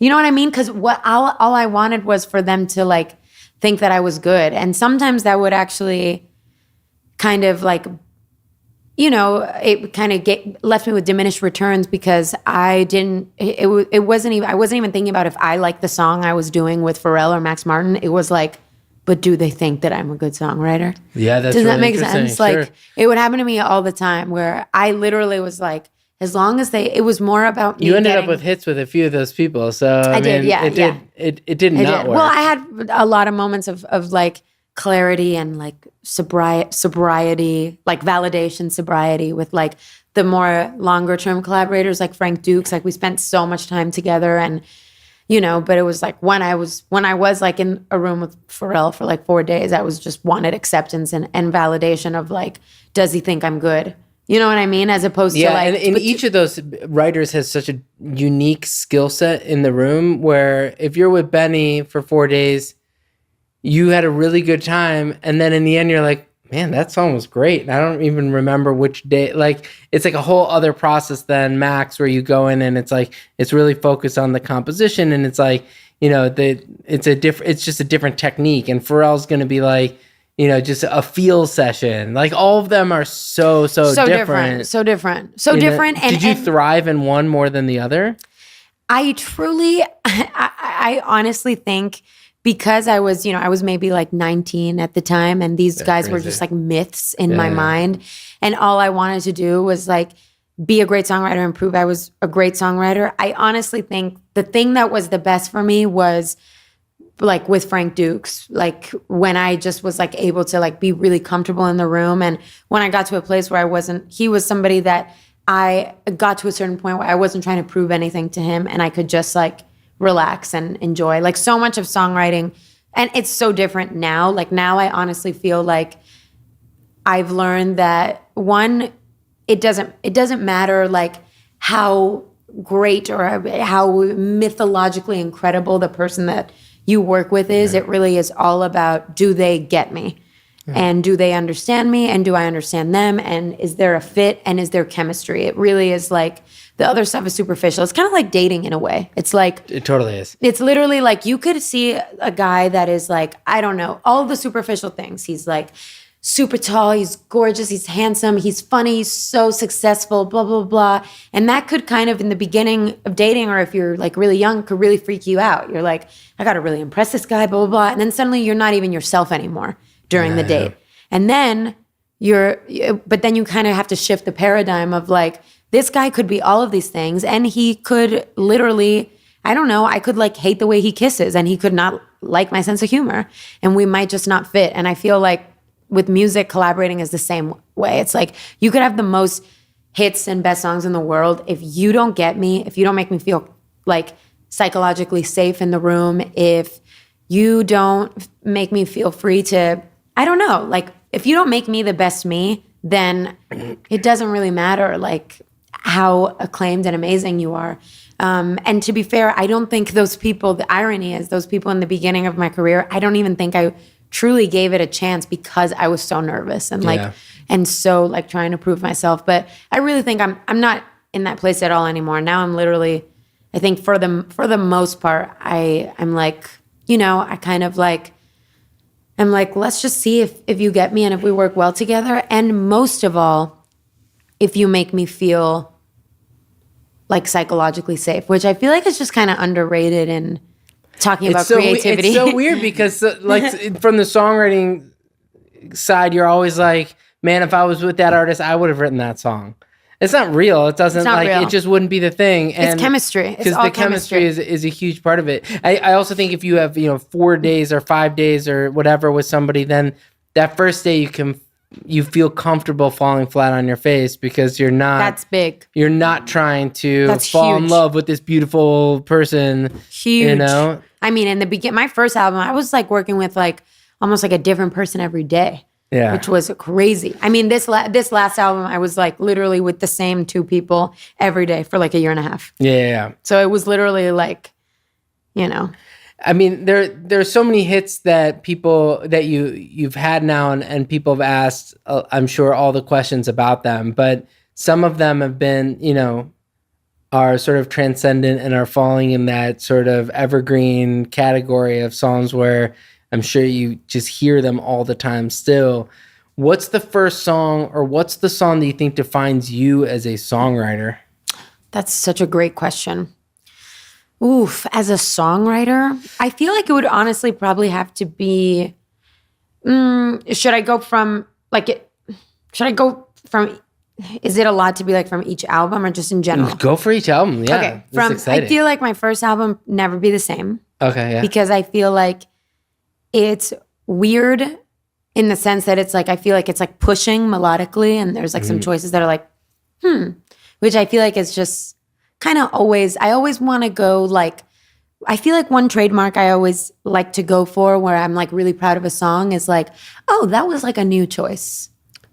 You know what I mean? Because all I wanted was for them to, like, think that I was good. And sometimes that would actually kind of, like, you know, it kind of left me with diminished returns, because I wasn't even thinking about if I liked the song I was doing with Pharrell or Max Martin. It was like, but do they think that I'm a good songwriter? Yeah, that's Does really that make sense? Like, sure. It would happen to me all the time, where I literally was like, as long as it was more about me. You ended up with hits with a few of those people, so I did. It did not work. Well, I had a lot of moments of like clarity and like sobriety, like validation, sobriety with like the more longer term collaborators, like Frank Dukes. Like we spent so much time together, and you know, but it was like when I was like in a room with Pharrell for like 4 days, I was just wanted acceptance and validation of like, does he think I'm good? You know what I mean? As opposed to like... and each of those writers has such a unique skill set in the room, where if you're with Benny for 4 days, you had a really good time, and then in the end you're like, man, that song was great. And I don't even remember which day. Like, it's like a whole other process than Max, where you go in and it's like, it's really focused on the composition, and it's like, you know, it's just a different technique. And Pharrell's going to be like, you know, just a feel session. Like, all of them are so different. So different. Did you thrive in one more than the other? I honestly think, because I was maybe like 19 at the time, and these guys were just like myths in my mind. And all I wanted to do was like be a great songwriter and prove I was a great songwriter. I honestly think the thing that was the best for me was like with Frank Dukes, like when I just was like able to like be really comfortable in the room. And when I got to a place where he was somebody that I got to a certain point where I wasn't trying to prove anything to him and I could just like relax and enjoy. Like so much of songwriting, and it's so different now. Like now I honestly feel like I've learned that one, it doesn't matter like how great or how mythologically incredible the person that you work with is. It really is all about, do they get me? And do they understand me? And do I understand them? And is there a fit? And is there chemistry? It really is like, the other stuff is superficial. It's kind of like dating in a way. It's like, it totally is. It's literally like you could see a guy that is like, I don't know, all the superficial things. He's like super tall, he's gorgeous, he's handsome, he's funny, he's so successful, blah, blah, blah. And that could kind of in the beginning of dating, or if you're like really young, could really freak you out. You're like, I got to really impress this guy, blah, blah, blah. And then suddenly you're not even yourself anymore during the date. And then but then you kind of have to shift the paradigm of like, this guy could be all of these things and he could literally, I don't know, I could like hate the way he kisses and he could not like my sense of humor and we might just not fit. And I feel like with music, collaborating is the same way. It's like you could have the most hits and best songs in the world. If you don't get me, if you don't make me feel like psychologically safe in the room, if you don't make me feel free to, I don't know, like if you don't make me the best me, then it doesn't really matter like how acclaimed and amazing you are. And to be fair, I don't think those people, the irony is those people in the beginning of my career, I don't even think I truly gave it a chance because I was so nervous and like, and so like trying to prove myself. But I really think I'm not in that place at all anymore. Now I'm literally, I think for the most part, I'm like, you know, I kind of like, I'm like, let's just see if you get me and if we work well together. And most of all, if you make me feel like psychologically safe, which I feel like is just kind of underrated in talking about creativity. It's so weird because like from the songwriting side, you're always like, man, if I was with that artist, I would have written that song. It's not real. It doesn't like real. It just wouldn't be the thing. And it's chemistry. Because the chemistry is a huge part of it. I also think if you have 4 days or 5 days or whatever with somebody, then that first day you feel comfortable falling flat on your face because you're not. That's big. You're not trying to fall in love with this beautiful person. Huge. You know. I mean, in the beginning, my first album, I was like working with like almost like a different person every day. Yeah. Which was crazy. I mean, this last album, I was like literally with the same 2 people every day for like a year and a half. Yeah. So it was literally like, I mean, there's so many hits that people that you've had now, and people have asked, I'm sure, all the questions about them, but some of them have been, are sort of transcendent and are falling in that sort of evergreen category of songs where I'm sure you just hear them all the time still. What's the first song or what's the song that you think defines you as a songwriter? That's such a great question. Oof, as a songwriter, I feel like it would honestly probably have to be, should I go from, is it allowed to be like from each album or just in general? Go for each album, yeah. Okay, I feel like my first album, Never Be the Same. Okay, yeah. Because I feel like it's weird in the sense that it's like, I feel like it's like pushing melodically and there's like some choices that are like, which I feel like is just kind of I always want to go like, I feel like one trademark I always like to go for where I'm like really proud of a song is like, oh, that was like a new choice.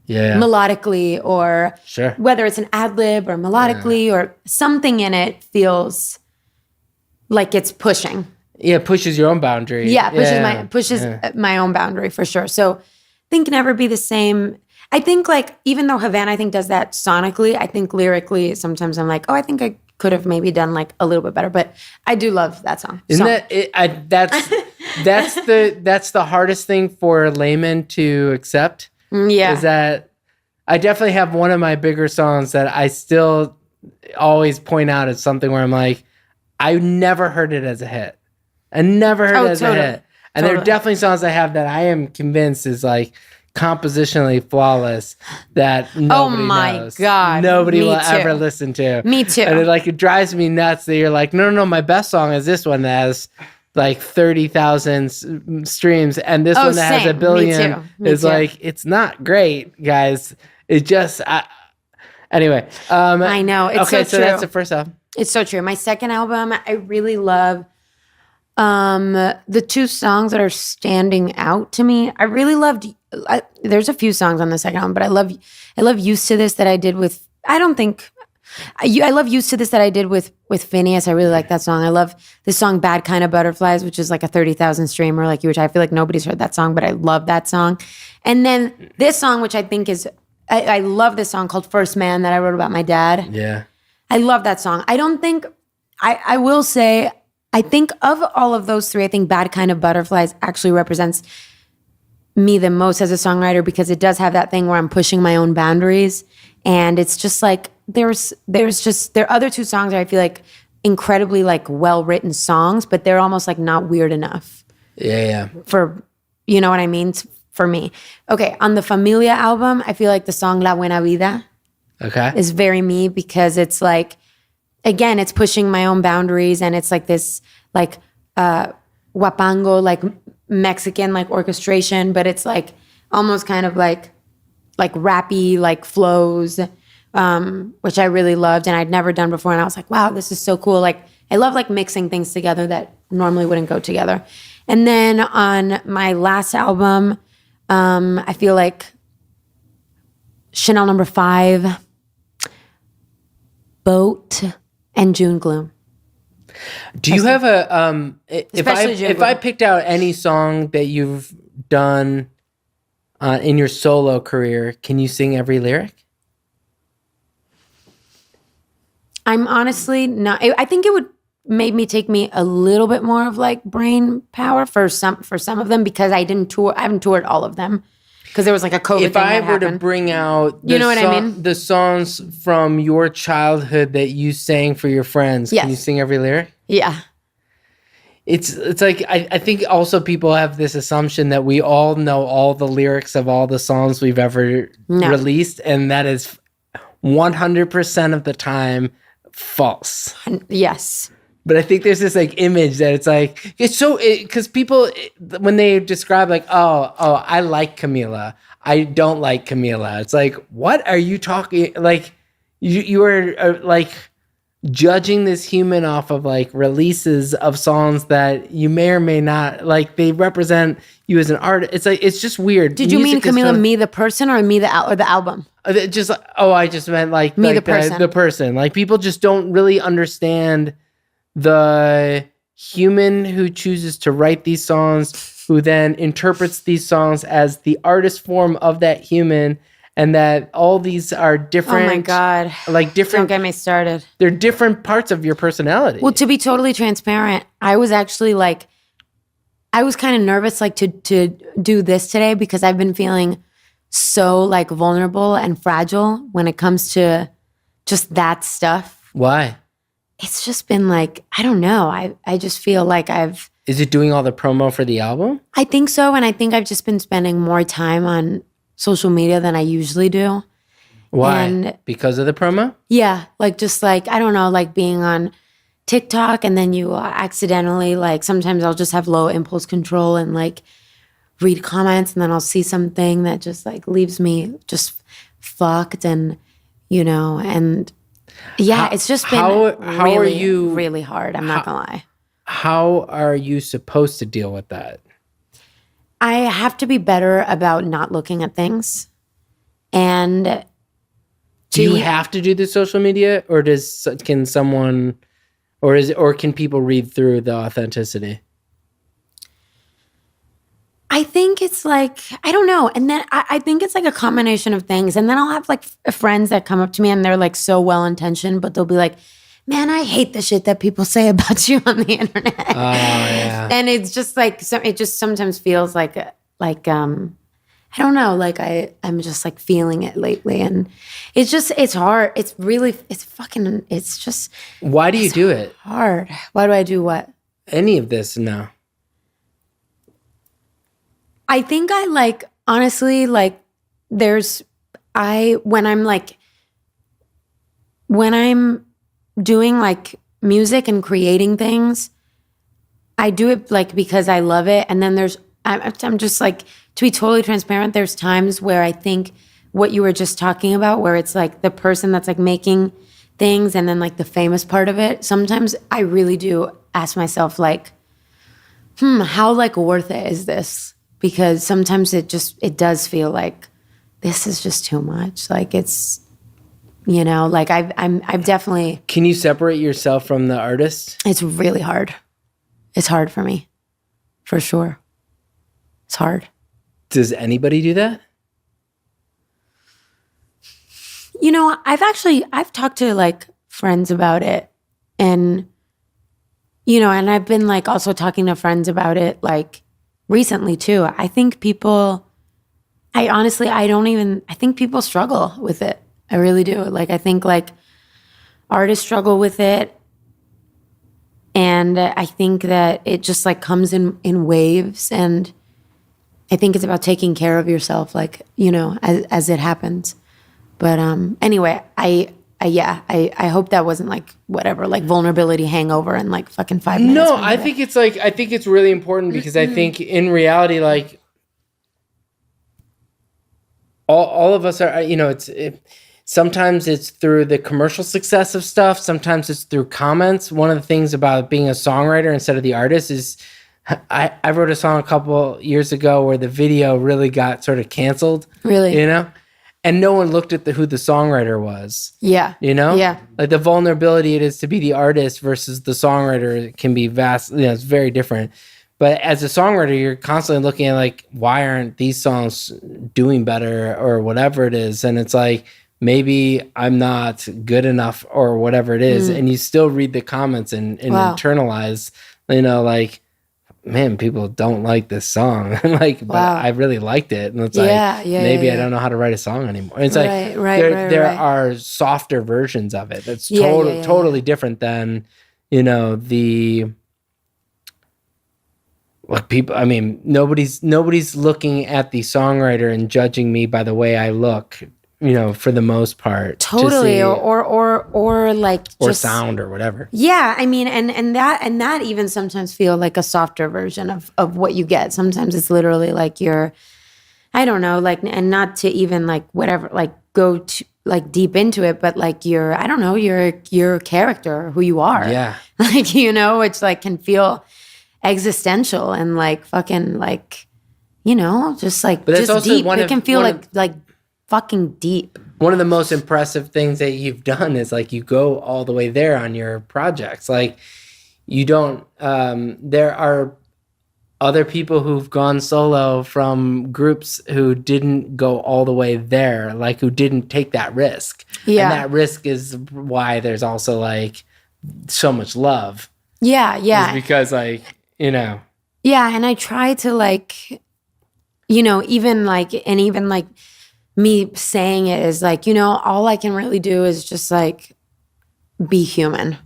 Yeah. Melodically or whether it's an ad lib or melodically or something in it feels like it's pushing. Yeah, it pushes your own boundary. Yeah, pushes my own boundary for sure. So I think Never Be the Same. I think like, even though Havana, I think does that sonically, I think lyrically, sometimes I'm like, oh, I think I could have maybe done like a little bit better, but I do love that song. Isn't that's the hardest thing for a layman to accept? Yeah. Is that I definitely have one of my bigger songs that I still always point out as something where I'm like, I never heard it as a hit. I never heard it as a hit. And there are definitely songs I have that I am convinced is like compositionally flawless that nobody knows. God. Nobody Me will too. ever listen to. Me too. And it drives me nuts that you're like, no, my best song is this one that has like 30,000 streams, and this one that has a billion is like, it's not great, guys. It just, anyway. I know. It's okay, so true. that's the first album. It's so true. My second album, I really love the two songs that are standing out to me. I really loved, there's a few songs on the second album, but I love Used to This that I did with, I love Used to This that I did with Phineas. I really like that song. I love the song Bad Kind of Butterflies, which is like a 30,000 streamer, like you, which I feel like nobody's heard that song, but I love that song. And then this song, which I think is, I love this song called First Man that I wrote about my dad. Yeah. I love that song. I don't think, I will say, I think of all of those three, I think Bad Kind of Butterflies actually represents me the most as a songwriter, because it does have that thing where I'm pushing my own boundaries. And it's just like, there are other two songs that I feel like incredibly like well-written songs, but they're almost like not weird enough. Yeah. For, you know what I mean? For me. Okay, on the Familia album, I feel like the song La Buena Vida is very me, because it's like, again, it's pushing my own boundaries, and it's like this like huapango, like Mexican like orchestration, but it's like almost kind of like rappy like flows, which I really loved and I'd never done before, and I was like, wow, this is so cool. Like I love like mixing things together that normally wouldn't go together. And then on my last album, I feel like Chanel No. 5, Boat, and June Gloom. Do you have a if I picked out any song that you've done in your solo career, can you sing every lyric? I'm honestly not. I think it would maybe take me a little bit more of like brain power for some of them, because I haven't toured all of them, because there was like a COVID if thing I that were happened. to bring out you know what I mean? The songs from your childhood that you sang for your friends, yes. Can you sing every lyric? Yeah. It's like I think also people have this assumption that we all know all the lyrics of all the songs we've ever released, and that is 100% of the time false. Yes. But I think there's this like image that it's like, it's so, because people, when they describe like, oh, I like Camila, I don't like Camila. It's like, what are you talking? Like you are like judging this human off of like releases of songs that you may or may not, like they represent you as an artist. It's like, it's just weird. Did you mean Camila, me the person, or me the album? Just, I just meant like me like the person. The person. Like people just don't really understand the human who chooses to write these songs, who then interprets these songs as the artist form of that human, and that all these are different. Oh my God. Like different. Don't get me started. They're different parts of your personality. Well, to be totally transparent, I was actually like, I was kind of nervous like to do this today, because I've been feeling so like vulnerable and fragile when it comes to just that stuff. Why? It's just been like, I don't know. I just feel like Is it doing all the promo for the album? I think so. And I think I've just been spending more time on social media than I usually do. Why? And because of the promo? Yeah. Like, just like, I don't know, like being on TikTok, and then you accidentally, like, sometimes I'll just have low impulse control and like read comments, and then I'll see something that just like leaves me just fucked, and, you know, and yeah, it's just been really hard. I'm not gonna lie. How are you supposed to deal with that? I have to be better about not looking at things. And do you have to do the social media, or can someone, or can people read through the authenticity? I think it's like, I don't know. And then I think it's like a combination of things. And then I'll have like friends that come up to me and they're like so well-intentioned, but they'll be like, man, I hate the shit that people say about you on the internet. Oh, yeah. And it's just like, it just sometimes feels like I don't know, like I'm just like feeling it lately. And it's hard. It's just. Why do you do it? Hard. Why do I do what? Any of this? No. I think I like honestly, like when I'm doing like music and creating things, I do it like because I love it. And then I'm just like, to be totally transparent, there's times where I think what you were just talking about, where it's like the person that's like making things and then like the famous part of it. Sometimes I really do ask myself like, how like worth it is this? Because sometimes it does feel like this is just too much. Like it's, like I've definitely. Can you separate yourself from the artist? It's really hard. It's hard for me, for sure. It's hard. Does anybody do that? I've talked to like friends about it, and and I've been like also talking to friends about it like recently too. I think people struggle with it. I really do. Like I think like artists struggle with it, and I think that it just like comes in waves, and I think it's about taking care of yourself, like, as it happens. But anyway, I hope that wasn't like whatever, like vulnerability hangover in like fucking 5 minutes. No, I think it's really important because I think in reality, like all of us are, sometimes it's through the commercial success of stuff. Sometimes it's through comments. One of the things about being a songwriter instead of the artist is I wrote a song a couple years ago where the video really got sort of canceled. Really? And no one looked at who the songwriter was. Yeah. Yeah. Like the vulnerability it is to be the artist versus the songwriter can be vast. It's very different. But as a songwriter, you're constantly looking at like, why aren't these songs doing better or whatever it is? And it's like, maybe I'm not good enough or whatever it is. And you still read the comments and internalize, like, man, people don't like this song. But I really liked it. And it's maybe I don't know how to write a song anymore. It's there are softer versions of it. That's totally different than, the like people. I mean, nobody's looking at the songwriter and judging me by the way I look, for the most part. Totally. Or like or just sound or whatever. Yeah. I mean, and that even sometimes feel like a softer version of what you get. Sometimes it's literally like I don't know, like, and not to even like whatever, like go to like deep into it, but like your character, who you are. Yeah. Like, which like can feel existential and like fucking like, just like, but that's just also deep. It can feel like fucking deep. One of the most impressive things that you've done is like you go all the way there on your projects. Like you don't, there are other people who've gone solo from groups who didn't go all the way there, like who didn't take that risk. Yeah. And that risk is why there's also like so much love. Yeah. Yeah. It's because like, Yeah. And I try to like, even like me saying it is like, all I can really do is just like be human.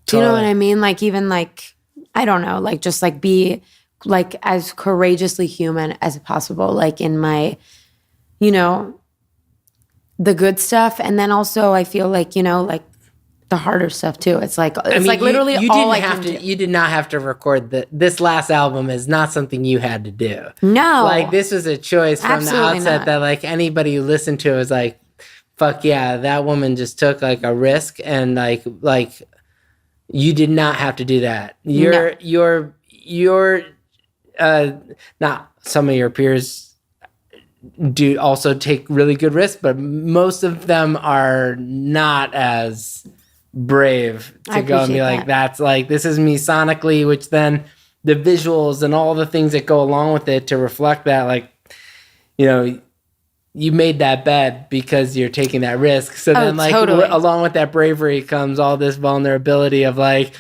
Do you know what I mean? Like even like, I don't know, like just like be like as courageously human as possible, like in my, the good stuff. And then also I feel like, like the harder stuff too. It's like, literally all I can do. You did not have to record this last album is not something you had to do. No. Like this was a choice from the outset that like anybody who listened to it was like, fuck yeah, that woman just took like a risk and like you did not have to do that. You're not some of your peers do also take really good risks, but most of them are not as brave to go and be like, that's like, this is me sonically, which then the visuals and all the things that go along with it to reflect that, like, you made that bet because you're taking that risk. So then like totally. Along with that bravery comes all this vulnerability of like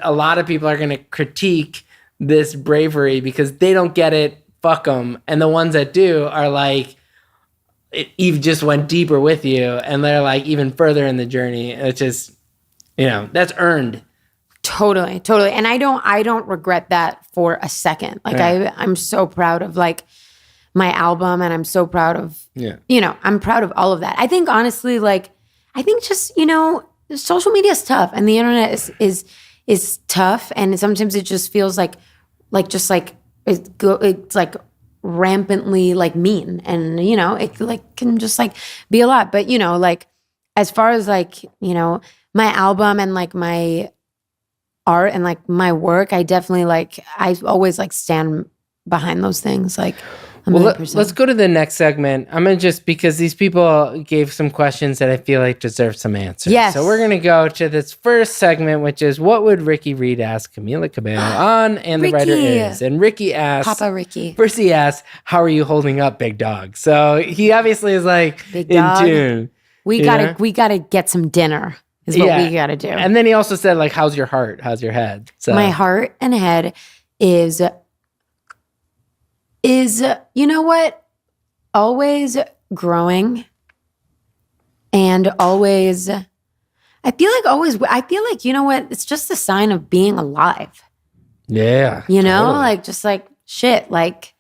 a lot of people are going to critique this bravery because they don't get it. Fuck them. And the ones that do are like, it just went deeper with you and they're like even further in the journey. It's just, that's earned. Totally. And I don't regret that for a second. Like I'm so proud of like my album, and I'm so proud of, I'm proud of all of that. I think honestly, just, social media is tough, and the internet is tough, and sometimes it just feels like it's like rampantly like mean, and it like can just like be a lot. But as far as like my album and like my art and like my work, I definitely I always like stand behind those things like. Well, let's go to the next segment. I'm going to just, because these people gave some questions that I feel like deserve some answers. Yes. So we're going to go to this first segment, which is, what would Ricky Reed ask Camila Cabello on And the Writer Is? And Ricky asks, Papa Ricky. First he asks, how are you holding up, big dog? So he obviously is like big in dog. tune. We gotta get some dinner is what we gotta do. And then he also said, like, how's your heart? How's your head? So my heart and head is always growing, and always I feel like it's just a sign of being alive. Yeah. Totally. Just like shit, like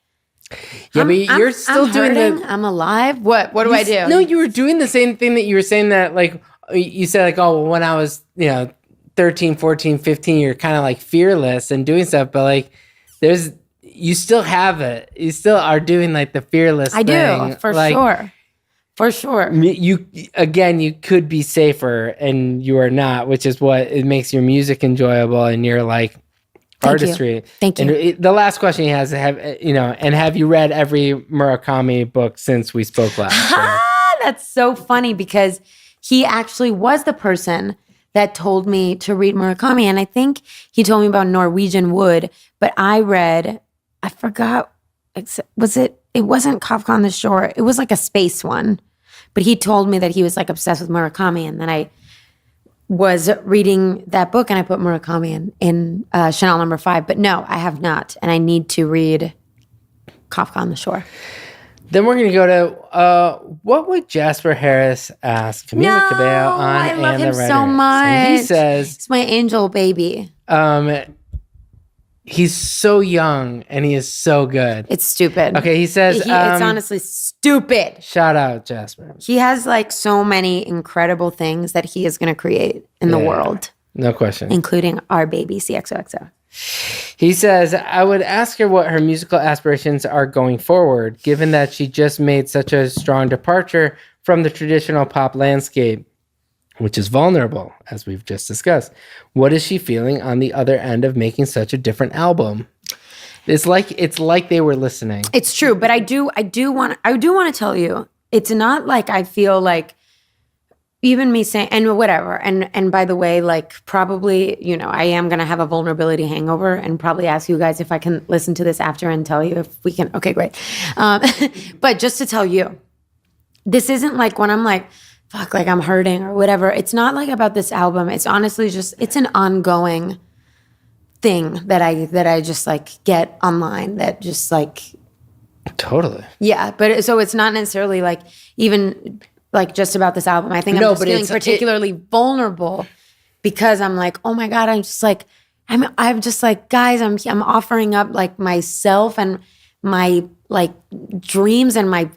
yeah, but you're still doing hurting, I'm alive. What do I do? No, you were doing the same thing that you were saying, that like you said, like, oh, well, when I was 13, 14, 15, you're kind of like fearless and doing stuff, but like you still have it. You still are doing like the fearless thing. I do, for sure. For sure. You could be safer, and you are not, which is what it makes your music enjoyable and your like artistry. Thank you. And the last question he has, have you read every Murakami book since we spoke last? That's so funny, because he actually was the person that told me to read Murakami. And I think he told me about Norwegian Wood, but I forgot, it wasn't Kafka on the Shore. It was like a space one, but he told me that he was like obsessed with Murakami. And then I was reading that book, and I put Murakami in Chanel No. 5, but no, I have not. And I need to read Kafka on the Shore. Then we're going to go to, what would Jasper Harris ask Camila Cabello on I love And him the Writer so Is? much. And he says, it's my angel baby. He's so young and he is so good. It's stupid. Okay, he says, it's honestly stupid. Shout out, Jasper. He has like so many incredible things that he is going to create in the world. No question. Including our baby, C XOXO. He says, I would ask her what her musical aspirations are going forward, given that she just made such a strong departure from the traditional pop landscape, which is vulnerable, as we've just discussed. What is she feeling on the other end of making such a different album? It's like they were listening. It's true, but I do want to tell you, it's not like I feel like even me saying, and whatever, and by the way, like probably, I am going to have a vulnerability hangover and probably ask you guys if I can listen to this after and tell you if we can. Okay, great. But just to tell you, this isn't like when I'm like, fuck, like I'm hurting or whatever. It's not like about this album. It's honestly just, it's an ongoing thing that I just like get online that just like. Totally. Yeah. But so it's not necessarily like even like just about this album. I think I'm just feeling particularly vulnerable because I'm like, oh my God, I'm just like, guys, I'm offering up like myself and my like dreams and my,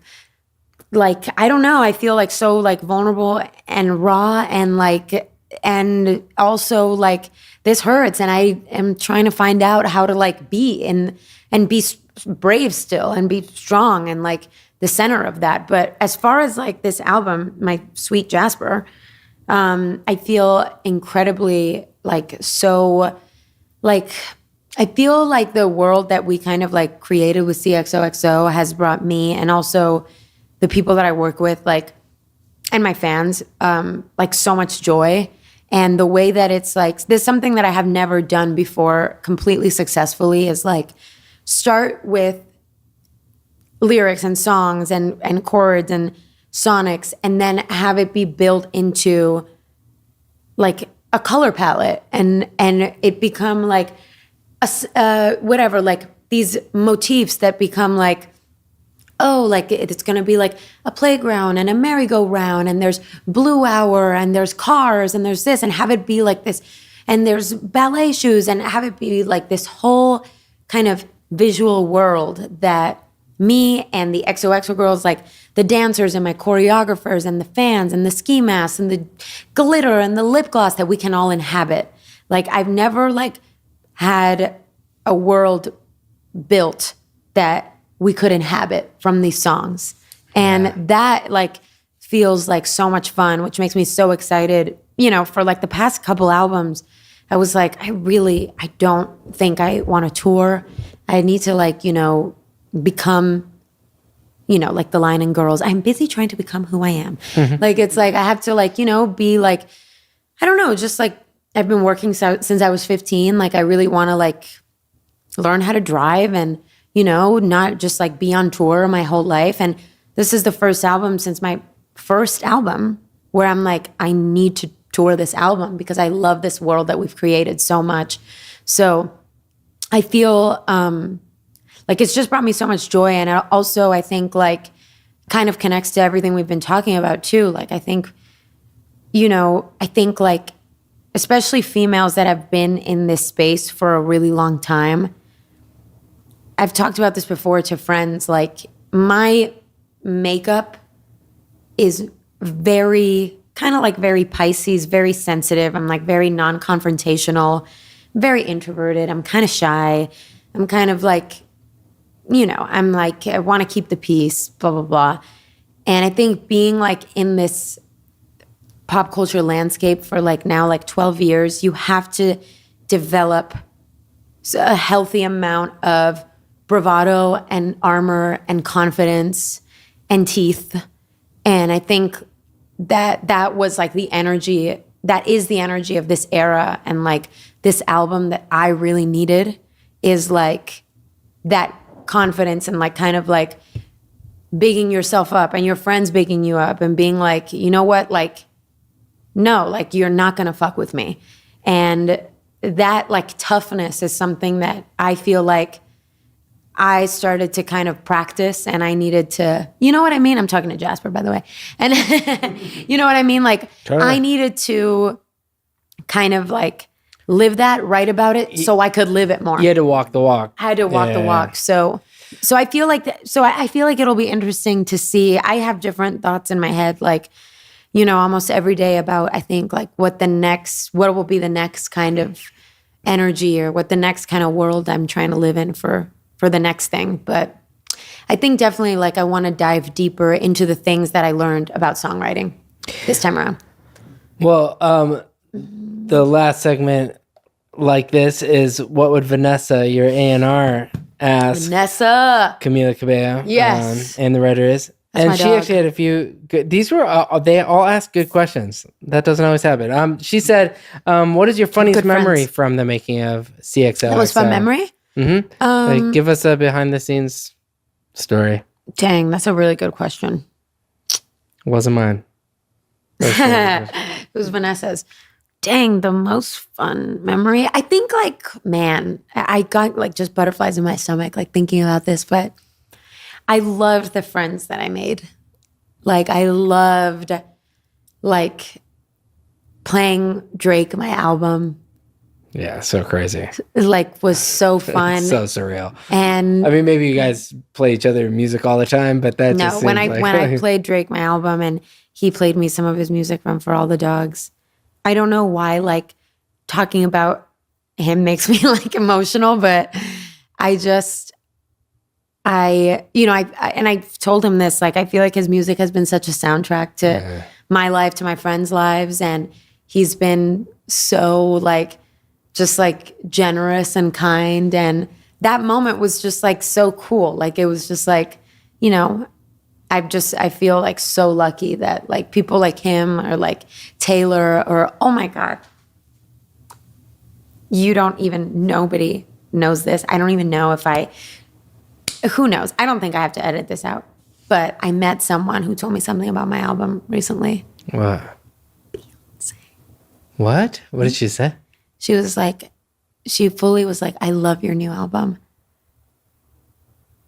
like, I don't know. I feel like so like vulnerable and raw and like, and also like this hurts. And I am trying to find out how to like be and be brave still and be strong and like the center of that. But as far as like this album, my sweet Jasper, I feel incredibly like, so like, I feel like the world that we kind of like created with C XOXO has brought me and also the people that I work with, like, and my fans, like so much joy. And the way that it's like, there's something that I have never done before completely successfully is like start with lyrics and songs and chords and sonics and then have it be built into like a color palette and it become like whatever, like these motifs that become like, oh, like it's going to be like a playground and a merry-go-round and there's Blue Hour and there's cars and there's this and have it be like this and there's ballet shoes and have it be like this whole kind of visual world that me and the XOXO girls, like the dancers and my choreographers and the fans and the ski masks and the glitter and the lip gloss that we can all inhabit. Like I've never like had a world built that we could inhabit from these songs. And that like feels like so much fun, which makes me so excited. You know, for like the past couple albums, I was like, I don't think I want to tour. I need to like, you know, become, you know, like the line in Girls, I'm busy trying to become who I am. Like, it's like, I have to like, you know, be like, I don't know, just like, I've been working since I was 15. Like, I really want to like learn how to drive and, you know, not just like be on tour my whole life. And this is the first album since my first album where I'm like, I need to tour this album because I love this world that we've created so much. So I feel like it's just brought me so much joy. And it also, I think like kind of connects to everything we've been talking about too. Like, I think, you know, I think like, especially females that have been in this space for a really long time. I've talked about this before to friends, like my makeup is very kind of like very Pisces, very sensitive. I'm like very non-confrontational, very introverted. I'm kind of shy. I'm kind of like, you know, I'm like, I want to keep the peace, blah, blah, blah. And I think being like in this pop culture landscape for like now like 12 years, you have to develop a healthy amount of bravado and armor and confidence and teeth. And I think that was like the energy, that is the energy of this era. And like this album that I really needed is like that confidence and like kind of like bigging yourself up and your friends bigging you up and being like, you know what, like, no, like you're not gonna fuck with me. And that like toughness is something that I feel like I started to kind of practice and I needed to, you know what I mean? I'm talking to Jasper, by the way. And you know what I mean? Like totally. I needed to kind of like live that, write about it so I could live it more. You had to walk the walk. I had to walk the walk. So I feel like I feel like it'll be interesting to see. I have different thoughts in my head, like, you know, almost every day about, I think like what will be the next kind of energy or what the next kind of world I'm trying to live in for the next thing. But I think definitely like I want to dive deeper into the things that I learned about songwriting this time around. Well, the last segment like this is what would Vanessa, your A&R, ask Vanessa Camila Cabello? Yes. And the writer is. That's and she dog. actually had a few good, these were, they all asked good questions. That doesn't always happen. She said, what is your funniest memory from the making of C XOXO? That was fun memory? Mm-hmm. Like, give us a behind the scenes story. Dang, that's a really good question. Wasn't mine. It was Vanessa's. Dang, the most fun memory. I think like, man, I got like just butterflies in my stomach, like thinking about this, but I loved the friends that I made. Like I loved like playing Drake, my album. Yeah, so crazy. Like was so fun. So surreal. And I mean, maybe you guys play each other music all the time, but that just when I played Drake my album and he played me some of his music from For All the Dogs. I don't know why like talking about him makes me like emotional, but I've told him this, like I feel like his music has been such a soundtrack to my life, to my friends' lives, and he's been so like just like generous and kind, and that moment was just like so cool. Like it was just like, you know, I feel like so lucky that like people like him or like Taylor or, oh my God, nobody knows this. I don't even know who knows? I don't think I have to edit this out, but I met someone who told me something about my album recently. What? Beyoncé. What? What did she say? She was like, she fully was like, I love your new album.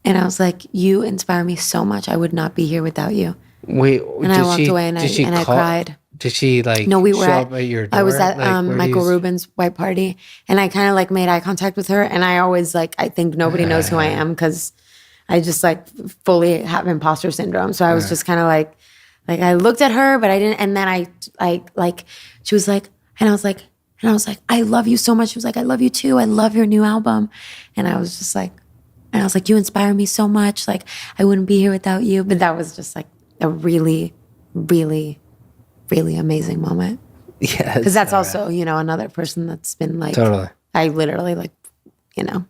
And I was like, you inspire me so much. I would not be here without you. Wait, and I walked away and I cried. Did she like no, we show were up at your door? I was at like, Michael Rubin's white party, and I kind of like made eye contact with her. And I always like, I think nobody knows who I am because I just like fully have imposter syndrome. So I was just kind of like I looked at her, but I didn't. And then I like, she was like, and I was like, I love you so much. She was like, I love you too. I love your new album. And I was just like, you inspire me so much. Like, I wouldn't be here without you. But that was just like a really, really, really amazing moment. Yeah. Because that's also, you know, another person that's been like, totally. I literally like, you know.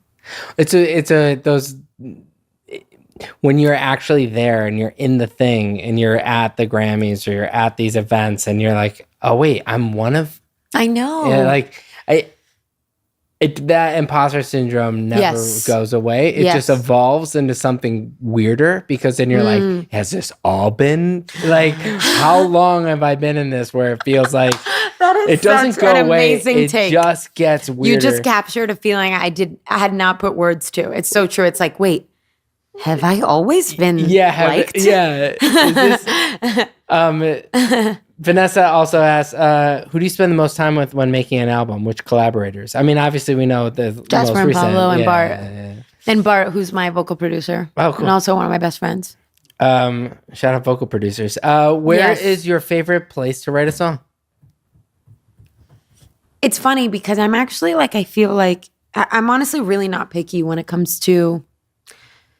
Those, when you're actually there and you're in the thing and you're at the Grammys or you're at these events and you're like, oh wait, I'm one of. I know. Yeah, like that imposter syndrome never goes away. It just evolves into something weirder because then you're like, has this all been like, how long have I been in this where it feels like it doesn't go away. It just gets weirder. You just captured a feeling I had not put words to. It's so true. It's like, wait, have I always been liked? Yeah. Is this, Vanessa also asks, who do you spend the most time with when making an album? Which collaborators? I mean, obviously we know the Jasper most and recent. Pablo and Bart. And Bart, who's my vocal producer. Oh, cool. And also one of my best friends. Shout out vocal producers. Where is your favorite place to write a song? It's funny because I'm actually like, I feel like I'm honestly really not picky when it comes to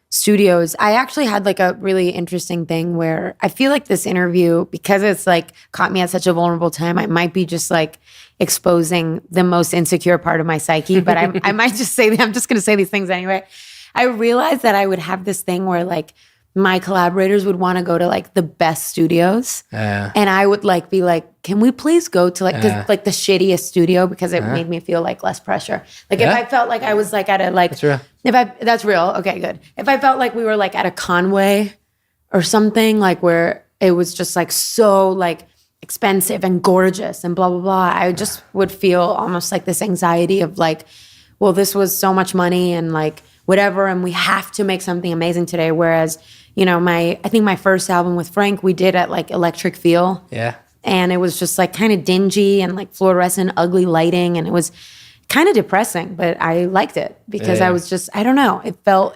studios. I actually had like a really interesting thing where I feel like this interview, because it's like caught me at such a vulnerable time, I might be just like exposing the most insecure part of my psyche, but I might just say, I'm just going to say these things anyway. I realized that I would have this thing where like my collaborators would want to go to like the best studios. And I would like be like, can we please go to like the shittiest studio because it made me feel like less pressure. Like if I felt like I was like at a like That's real. That's real. Okay, good. If I felt like we were like at a Conway or something like where it was just like so like expensive and gorgeous and blah blah blah, I just would feel almost like this anxiety of like, well, this was so much money and like whatever, and we have to make something amazing today. Whereas, you know, I think my first album with Frank, we did at like Electric Feel. Yeah. And it was just like kind of dingy and like fluorescent, ugly lighting. And it was kind of depressing, but I liked it because I was just, I don't know. It felt,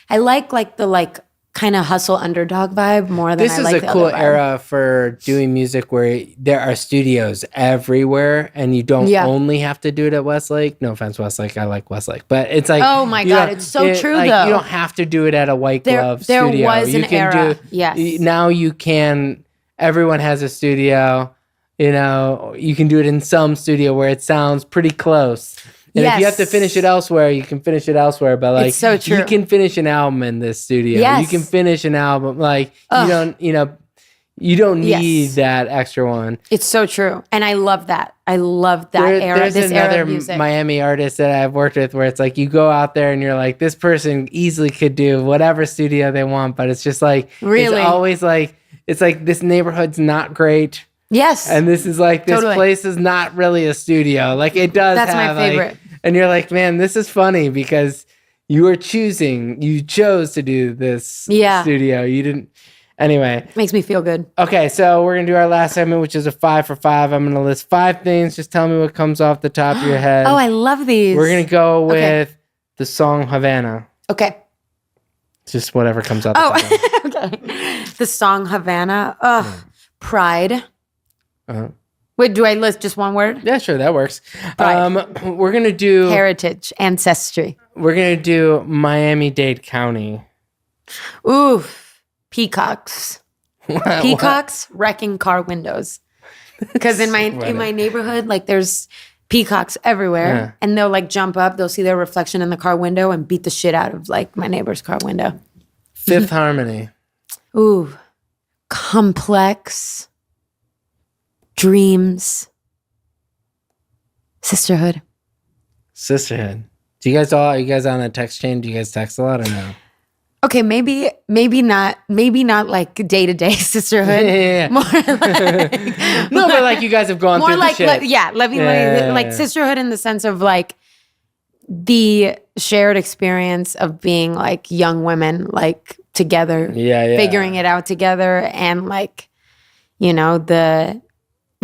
I like the like kind of hustle underdog vibe more than I like the other vibe. This is a cool era for doing music where there are studios everywhere and you don't only have to do it at Westlake. No offense, Westlake. I like Westlake. But it's like, oh my God, it's so true like, though. You don't have to do it at a white glove studio. There was an era. Now you can, everyone has a studio. You know, you can do it in some studio where it sounds pretty close. And if you have to finish it elsewhere, you can finish it elsewhere. But like, it's so true. You can finish an album in this studio. Yes. You can finish an album. Like you don't need that extra one. It's so true. And I love that. I love that era. There's this another era of music. Miami artist that I've worked with where it's like you go out there and you're like, this person easily could do whatever studio they want. But it's just like, really? It's always like, it's like this neighborhood's not great. Yes. And this is like, this place is not really a studio. Like it does That's have my favorite. Like, and you're like, man, this is funny because you chose to do this studio. You didn't. Anyway. Makes me feel good. Okay, so we're going to do our last segment, which is a 5 for 5. I'm going to list 5 things. Just tell me what comes off the top of your head. Oh, I love these. We're going to go with the song Havana. Okay. Just whatever comes out the top. Okay. The song Havana. Pride. Uh-huh. Wait, do I list just one word? Yeah, sure, that works. We're going to do... Heritage, ancestry. We're going to do Miami-Dade County. Ooh, peacocks. Peacocks wrecking car windows. Because in my neighborhood, like there's peacocks everywhere. And they'll like jump up, they'll see their reflection in the car window and beat the shit out of like my neighbor's car window. Fifth Harmony. Ooh, complex. Dreams. Sisterhood. Do you guys are you guys on a text chain? Do you guys text a lot or no? Okay, maybe not like day-to-day sisterhood. Yeah. More like, no, but like you guys have gone more through like the shit. Like sisterhood in the sense of like the shared experience of being like young women like together, figuring it out together, and like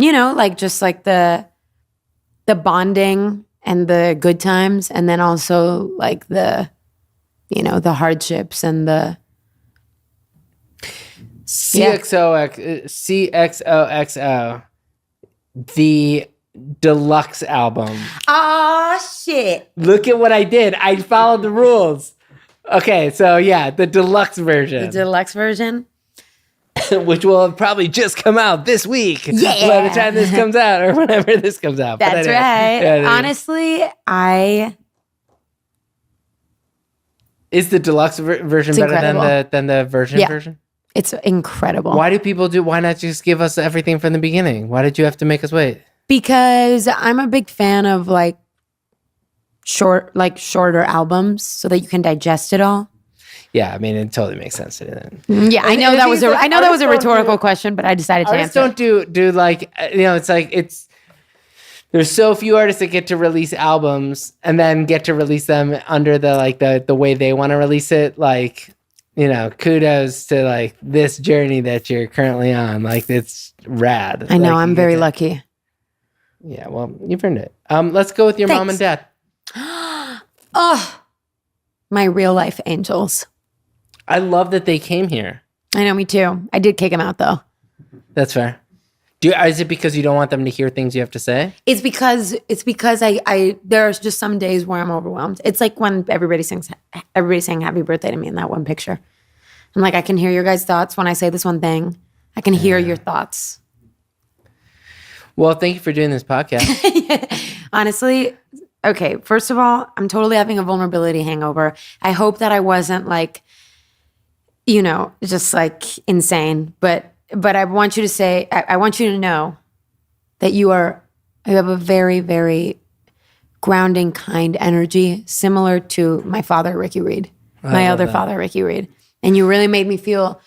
like just like the bonding and the good times, and then also like the you know, the hardships and the CXOXO, the deluxe album. Oh shit. Look at what I did. I followed the rules. Okay, so yeah, the deluxe version. The deluxe version. Which will have probably just come out this week. Yeah. By the time this comes out or whenever this comes out. That's right. Yeah, honestly, Is the deluxe version better than the version? It's incredible. Why not just give us everything from the beginning? Why did you have to make us wait? Because I'm a big fan of like shorter albums so that you can digest it all. Yeah, I mean, it totally makes sense to that. Yeah, I know that was a rhetorical question, but I decided to answer. Don't do like, you know, there's so few artists that get to release albums and then get to release them under the way they want to release it. Like, you know, kudos to like this journey that you're currently on. Like, it's rad. I know, I'm very lucky. Yeah, well, you've earned it. Let's go with your mom and dad. Oh, my real life angels. I love that they came here. I know, me too. I did kick them out though. That's fair. Is it because you don't want them to hear things you have to say? It's because I there's just some days where I'm overwhelmed. It's like when everybody saying happy birthday to me in that one picture. I'm like, I can hear your guys' thoughts when I say this one thing. I can hear your thoughts. Well, thank you for doing this podcast. Honestly, okay, first of all, I'm totally having a vulnerability hangover. I hope that I wasn't like, you know, just like insane. But I want you to say, I want you to know that you have a very, very grounding, kind energy, similar to my father, Ricky Reed, my other father, Ricky Reed. And you really made me feel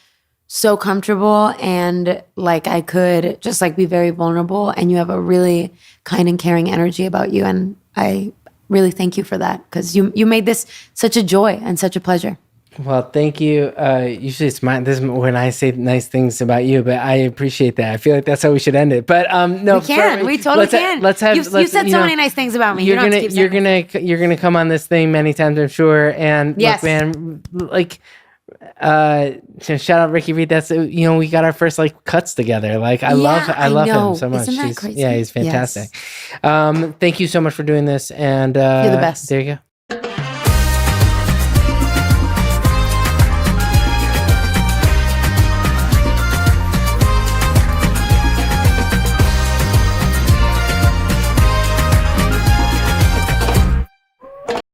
so comfortable and like I could just like be very vulnerable, and you have a really kind and caring energy about you. And I really thank you for that, because you made this such a joy and such a pleasure. Well, thank you. Usually it's this is when I say nice things about you, but I appreciate that. I feel like that's how we should end it. But no, we totally can. You said so many nice things about me. You're gonna come on this thing many times, I'm sure. And yes, look, man, like shout out Ricky Reed. That's, you know, we got our first like cuts together. Like I love him so much. Isn't that crazy? Yeah, he's fantastic. Yes. Thank you so much for doing this, and you're the best. There you go.